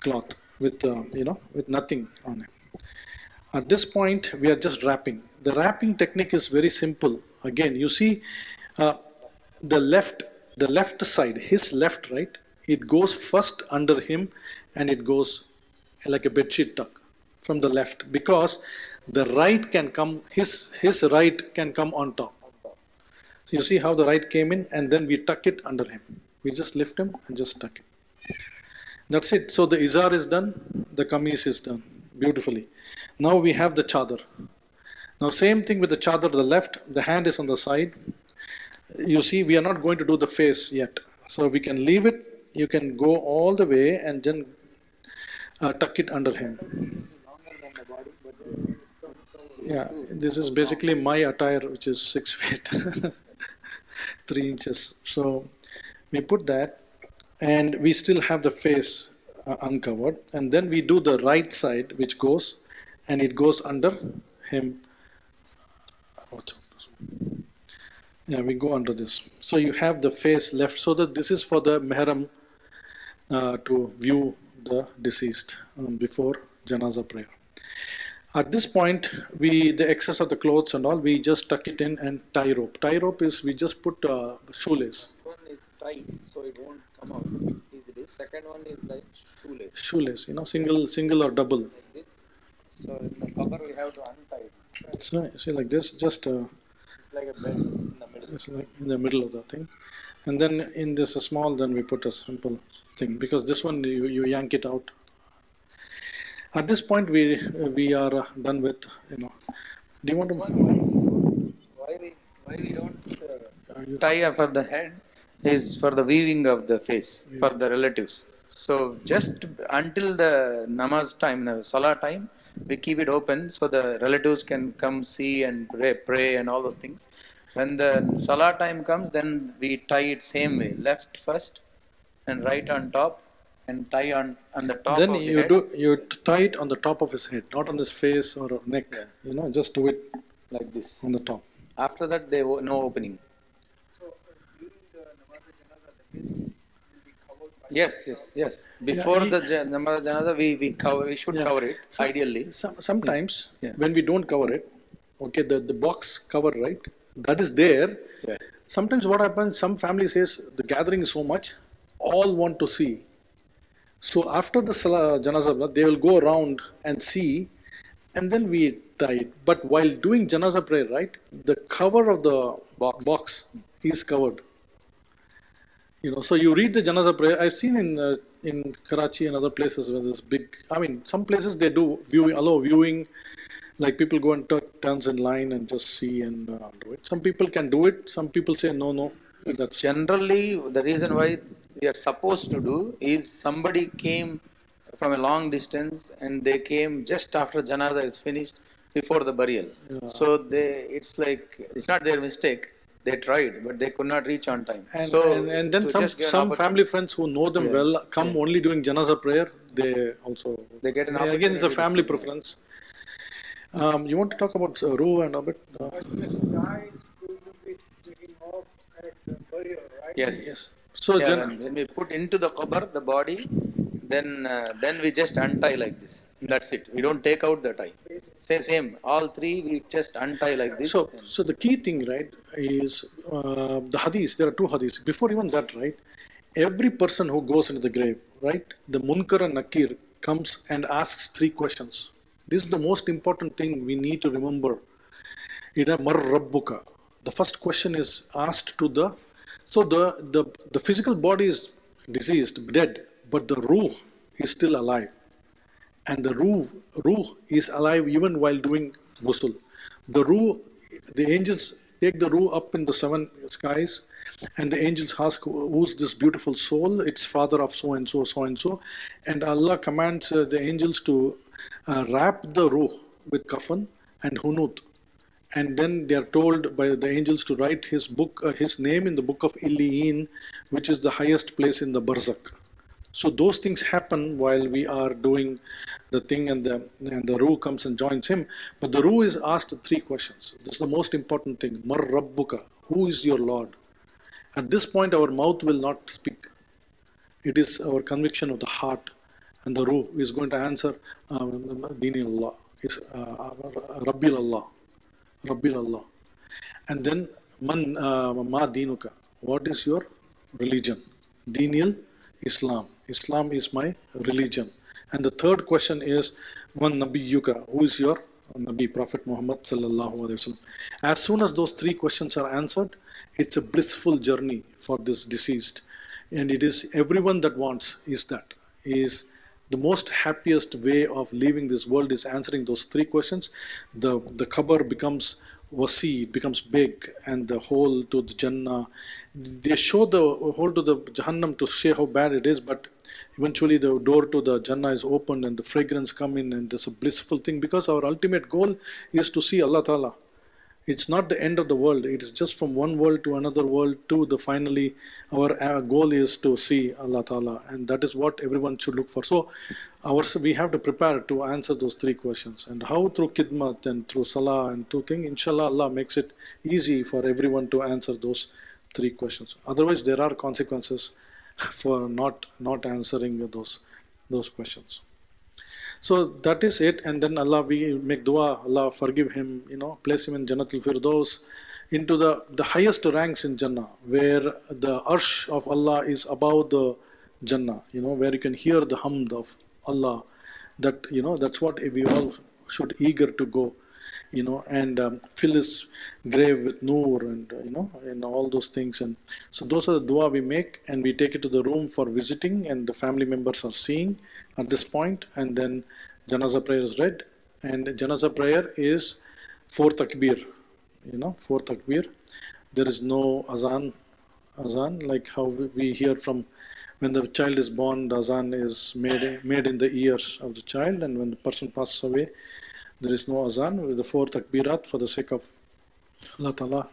S1: cloth with, with nothing on it. At this point, we are just wrapping. The wrapping technique is very simple. Again, you see the left side, his left, right, it goes first under him and it goes like a bedsheet tuck from the left, because the right can come, his right can come on top. So you see how the right came in, and then we tuck it under him. We just lift him and just tuck it. That's it. So the izar is done, the kameez is done beautifully. Now we have the chadar. Now same thing with the chadar, the left, the hand is on the side. You see, we are not going to do the face yet. So we can leave it, you can go all the way and then tuck it under him. Yeah, this is basically my attire, which is 6 feet, 3 inches. So we put that, and we still have the face uncovered. And then we do the right side, which goes, and it goes under him. Yeah, we go under this. So you have the face left, so that this is for the mehram to view the deceased before janaza prayer. At this point, the excess of the clothes and all, we just tuck it in and tie rope. Tie rope is, we just put shoelace.
S8: One is tight, so it won't come out easily. Second one is like shoelace.
S1: Shoelace, single or double.
S8: Like this. So in the cover we have to untie this. Right?
S1: So see, like this, just
S8: It's like a bed in the middle.
S1: it's like in the middle of the thing. And then in this small, then we put a simple thing, because this one you yank it out. At this point, we are done with, Do you want to?
S8: Why we don't tie for the head is for the weaving of the face for the relatives. So just until the namaz time, the salah time, we keep it open so the relatives can come see and pray and all those things. When the salah time comes, then we tie it same way, left first and right on top, and tie on the top
S1: Then
S8: of the head.
S1: you tie it on the top of his head, not on his face or neck. Just do it
S8: Like this.
S1: on the top.
S8: After that, there was no opening.
S3: So during the namaz janaza, the face will be covered by
S8: Yes. Before
S1: Yeah,
S8: the namaz janaza, we should
S1: Yeah.
S8: cover it ideally.
S1: Sometimes
S8: Yeah.
S1: when we don't cover it, okay, the box cover, right? That is there.
S8: Yeah.
S1: Sometimes what happens, some family says the gathering is so much, all want to see. So after the janaza, they will go around and see, and then we tie it. But while doing janaza prayer, right, the cover of the box is covered. So you read the janaza prayer. I've seen in Karachi and other places where there's big. Some places they do allow viewing, like people go and turns in line and just see and do it. Some people can do it. Some people say no.
S8: It's generally the reason why we are supposed to do is somebody came from a long distance and they came just after janaza is finished before the burial.
S1: Yeah.
S8: So it's not their mistake. They tried, but they could not reach on time.
S1: And then
S8: to
S1: some
S8: just give an
S1: family
S8: opportunity-
S1: friends who know them
S8: Yeah.
S1: well come only during janaza prayer. They also
S8: They get an
S1: again, it's a
S8: opportunity to
S1: family
S8: see.
S1: preference. You want to talk about Ruh and a bit?
S5: But this guys will be taking off at the burial, right?
S8: Yes.
S1: So
S8: Yeah, when we put into the qabr the body, then we just untie like this. That's it. We don't take out the tie. Same. All three we just untie like this.
S1: So the key thing, right, is the hadith. There are 2 hadiths. Before even that, right, every person who goes into the grave, right, the Munkar and Nakir comes and asks 3 questions. This is the most important thing we need to remember. Mar Rabbuka. The first question is asked to the physical body is deceased, dead, but the Ruh is still alive. And the Ruh is alive even while doing Ghusl. The angels take the Ruh up in the 7 skies, and the angels ask, who's this beautiful soul? It's father of so and so. And Allah commands the angels to wrap the Ruh with Kafan and Hunut. And then they are told by the angels to write his name in the book of Illiyin, which is the highest place in the Barzakh. So those things happen while we are doing the thing, and the Ruh comes and joins him. But the Ruh is asked 3 questions. This is the most important thing. Mar Rabbuka. Who is your Lord? At this point, our mouth will not speak. It is our conviction of the heart. And the Ruh is going to answer, Dini Allah. Rabbil Allah. Rabbil Allah. And then, Ma Dinuka. What is your religion? Dinil Islam. Islam is my religion. And the third question is, one Nabiyyuka, who is your Nabi, Prophet Muhammad sallallahu alaihi wasallam. As soon as those three questions are answered, it's a blissful journey for this deceased. And it is everyone that wants is the most happiest way of leaving this world is answering those three questions. The qabr becomes wasi, it becomes big, and the hole to the Jannah. They show the hole to the Jahannam to say how bad it is, but eventually the door to the Jannah is opened and the fragrance come in, and it's a blissful thing because our ultimate goal is to see Allah Ta'ala. It's not the end of the world. It is just from one world to another world to the finally our goal is to see Allah Ta'ala, and that is what everyone should look for. So we have to prepare to answer those three questions. And how? Through khidmat and through salah and two things. Inshallah, Allah makes it easy for everyone to answer those three questions. Otherwise, there are consequences for not answering those questions. So that is it. And then Allah, we make dua, Allah forgive him, place him in Jannatul Firdaus, into the highest ranks in Jannah, where the arsh of Allah is above the Jannah, where you can hear the hamd of Allah. That's what we all should eager to go, and fill his grave with noor and all those things. And so those are the dua we make, and we take it to the room for visiting, and the family members are seeing at this point, and then Janazah prayer is read, and Janazah prayer is 4 takbir, 4 takbir. There is no azan like how we hear from when the child is born, the azan is made in the ears of the child, and when the person passes away, there is no azan. With the 4 takbirat for the sake of Allah Ta'ala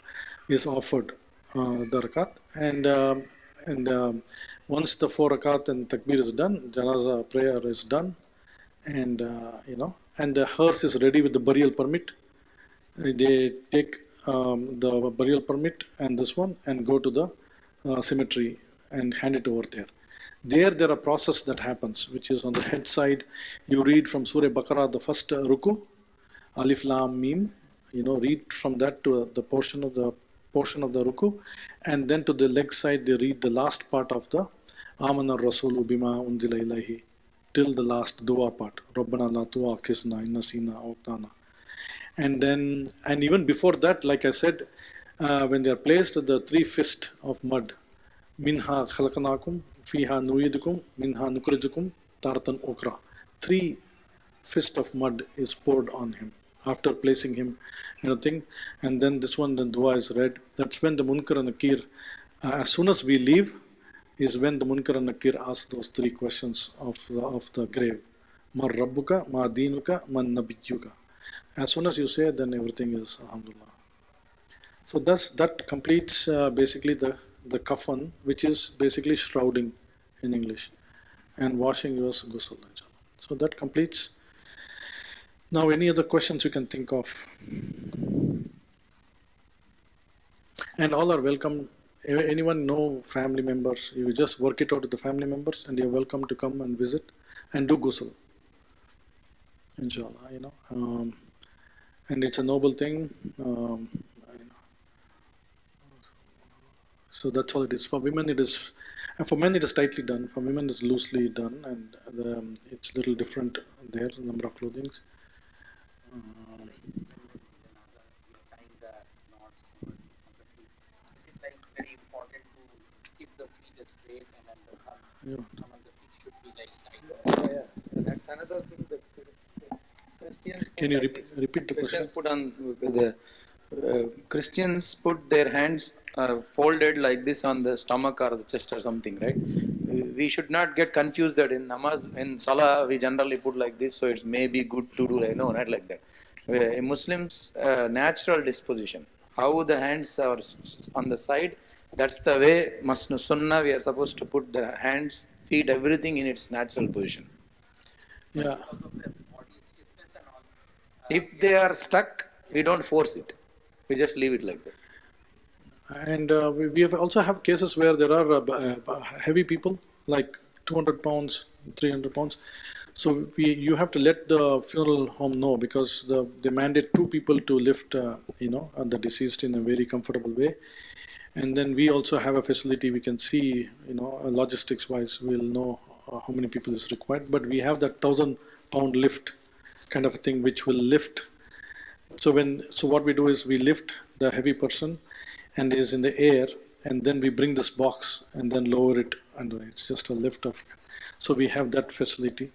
S1: is offered the rakat, and once the 4 rakat and takbir is done, Janazah prayer is done, and and the hearse is ready with the burial permit. They take the burial permit and this one and go to the cemetery and hand it over there. There are a process that happens, which is on the head side. You read from Surah Baqarah, the first ruku, Alif Lam Mim. Read from that to the portion of the ruku, and then to the leg side they read the last part of the Amana Rasulu Bima Unzila Ilahi till the last dua part. Rabbana la tu'akhizna in nasina aw akhtana. And even before that, like I said, when they are placed, the 3 fists of mud, minha khalaqnakum, fiha nu'idukum, minha nukhrijukum taratan ukra. 3 fist of mud is poured on him after placing him, and then this one, the dua is read. That's when the Munkar and Nakir, as soon as we leave, is when the Munkar and Nakir ask those 3 questions of the grave. Ma Rabbuka, Ma Dinuka, Man Nabiyyuka. As soon as you say it, then everything is Alhamdulillah. So that completes basically the Kafan, which is basically shrouding in English, and washing was Ghusl. So that completes. Now, any other questions you can think of? And all are welcome. Anyone know family members, you just work it out with the family members, and you're welcome to come and visit and do Ghusl. Inshallah, and it's a noble thing. So that's all it is. For women, it is, and for men, it is tightly done. For women, it's loosely done, and it's a little different there, the number of clothings. Yeah.
S4: That's another thing that Christians.
S1: Can you repeat the question?
S4: Christians put their hands folded like this on the stomach or the chest or something, right? We should not get confused that in namaz, in salah, we generally put like this, so it's maybe good to do like, no, not like that. A Muslim's natural disposition, how the hands are on the side, that's the way Masnu Sunnah, we are supposed to put the hands, feet, everything in its natural position.
S1: Yeah.
S4: If they are stuck, we don't force it. We just leave it like that.
S1: And we also have cases where there are heavy people, like 200 pounds, 300 pounds. So you have to let the funeral home know, because they mandate 2 people to lift, the deceased in a very comfortable way. And then we also have a facility. We can see, logistics wise, we'll know how many people is required. But we have that 1,000-pound lift kind of a thing, which will lift. So what we do is we lift the heavy person and is in the air, and then we bring this box and then lower it under. It's just a lift of. So we have that facility.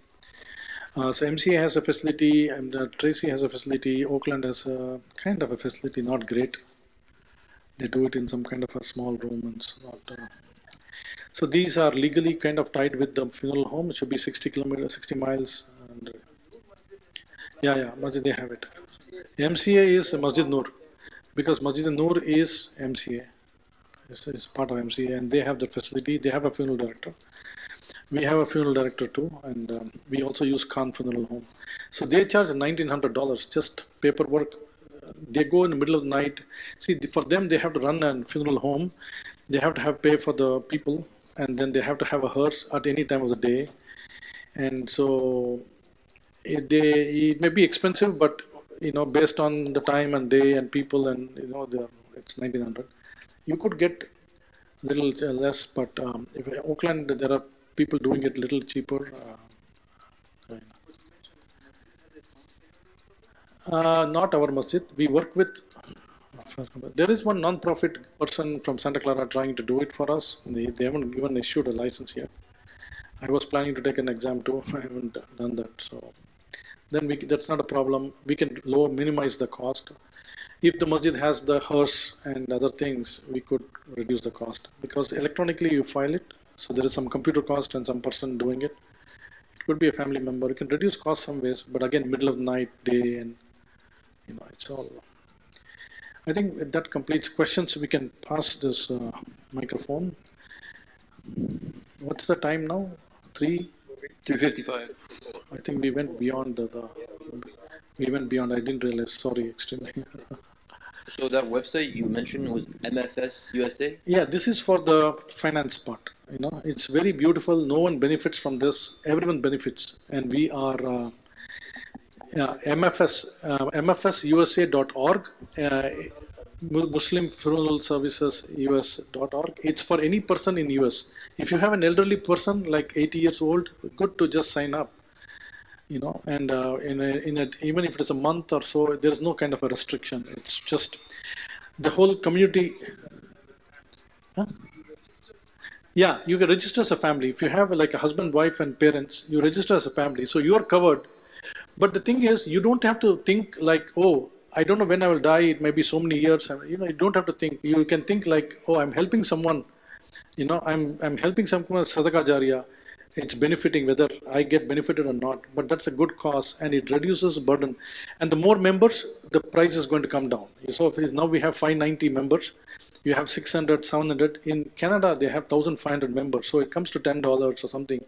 S1: So MCA has a facility, and Tracy has a facility. Oakland has a kind of a facility, not great. They do it in some kind of a small room, and it's not. So these are legally kind of tied with the funeral home. It should be 60 kilometers, 60 miles. And, yeah, Masjid, they have it. MCA is Masjid Noor, because Masjid Noor is MCA. It's part of MCA, and they have the facility. They have a funeral director. We have a funeral director too, and we also use Khan Funeral Home. So they charge $1,900, just paperwork. They go in the middle of the night. See, for them, they have to run a funeral home. They have to pay for the people, and then they have to have a hearse at any time of the day. And so it may be expensive, but based on the time and day and people, and it's $1,900. You could get a little less, but if Oakland, there are people doing it a little cheaper. Not our masjid. We work with. There is one non-profit person from Santa Clara trying to do it for us. They haven't even issued a license yet. I was planning to take an exam too. I haven't done that. So then that's not a problem. We can minimize the cost. If the masjid has the hearse and other things, we could reduce the cost, because electronically you file it. So there is some computer cost and some person doing it. It could be a family member. You can reduce cost some ways, but again, middle of the night, day, and it's all. I think that completes questions. We can pass this microphone. What's the time now?
S2: 3:55.
S1: I think we went beyond we went beyond. I didn't realize. Sorry, extremely.
S2: So that website you mentioned was MFS USA?
S1: Yeah, this is for the finance part. It's very beautiful. No one benefits from this. Everyone benefits, and we are mfsusa.org, Muslim Funeral Services US.org. It's for any person in US. If you have an elderly person like 80 years old, good to just sign up. And even if it's a month or so, there's no kind of a restriction. It's just the whole community. Huh? Yeah, you can register as a family. If you have like a husband, wife, and parents, you register as a family. So you are covered. But the thing is, you don't have to think like, oh, I don't know when I will die. It may be so many years. You don't have to think. You can think like, oh, I'm helping someone. I'm helping someone, sadaqah jariyah. It's benefiting, whether I get benefited or not. But that's a good cause, and it reduces burden. And the more members, the price is going to come down. So now we have 590 members. You have 600, 700. In Canada, they have 1,500 members. So it comes to $10 or something.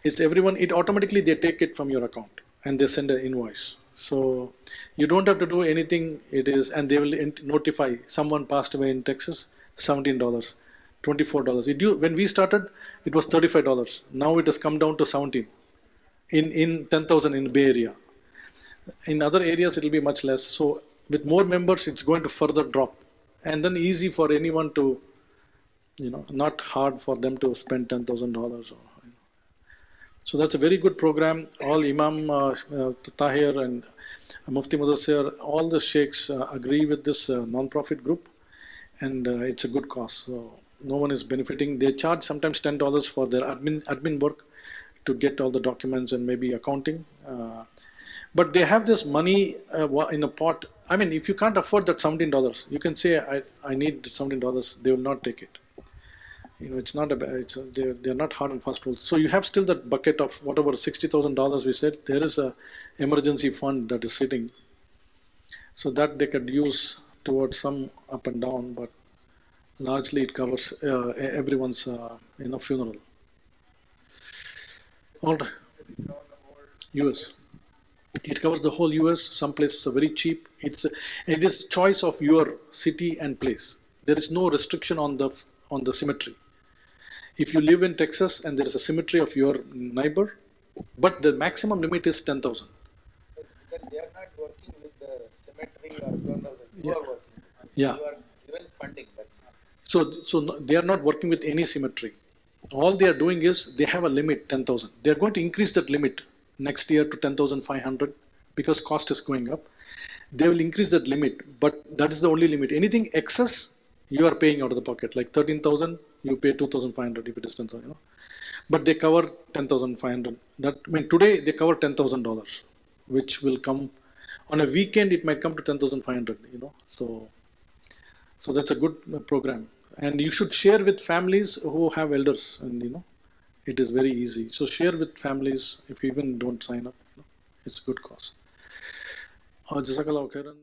S1: It's everyone. It automatically they take it from your account and they send an invoice. So you don't have to do anything. And they will notify someone passed away in Texas, $17. $24. When we started, it was $35. Now it has come down to 17 in 10,000 in the Bay Area. In other areas, it will be much less. So with more members, it's going to further drop. And then easy for anyone to, not hard for them to spend $10,000. So that's a very good program. All Imam Tahir and Mufti Mudassir, all the sheikhs agree with this non-profit group. And it's a good cause. So no one is benefiting. They charge sometimes $10 for their admin work to get all the documents and maybe accounting. But they have this money in a pot. I mean, if you can't afford that $17, you can say, I need $17. They will not take it. It's not they're not hard and fast rules. So you have still that bucket of whatever $60,000 we said. There is a emergency fund that is sitting, so that they could use towards some up and down, but largely it covers everyone's funeral. All right. US. It covers the whole US. Some places are very cheap. It is choice of your city and place. There is no restriction on the cemetery. If you live in Texas and there is a cemetery of your neighbor, but the maximum limit is 10,000.
S8: Because they are not working with the cemetery or funeral. You are working.
S1: Yeah.
S8: You are given funding. That's it.
S1: They are not working with any symmetry. All they are doing is they have a limit 10,000. They are going to increase that limit next year to 10,500 because cost is going up. They will increase that limit, but that is the only limit. Anything excess, you are paying out of the pocket. Like 13,000, you pay 2,500 if it is 10,000. But they cover 10,500. Today they cover $10,000, which will come on a weekend. It might come to 10,500. So that's a good program, and you should share with families who have elders, and it is very easy. So share with families if you even don't sign up. It's a good cause. Jazakallah khairan.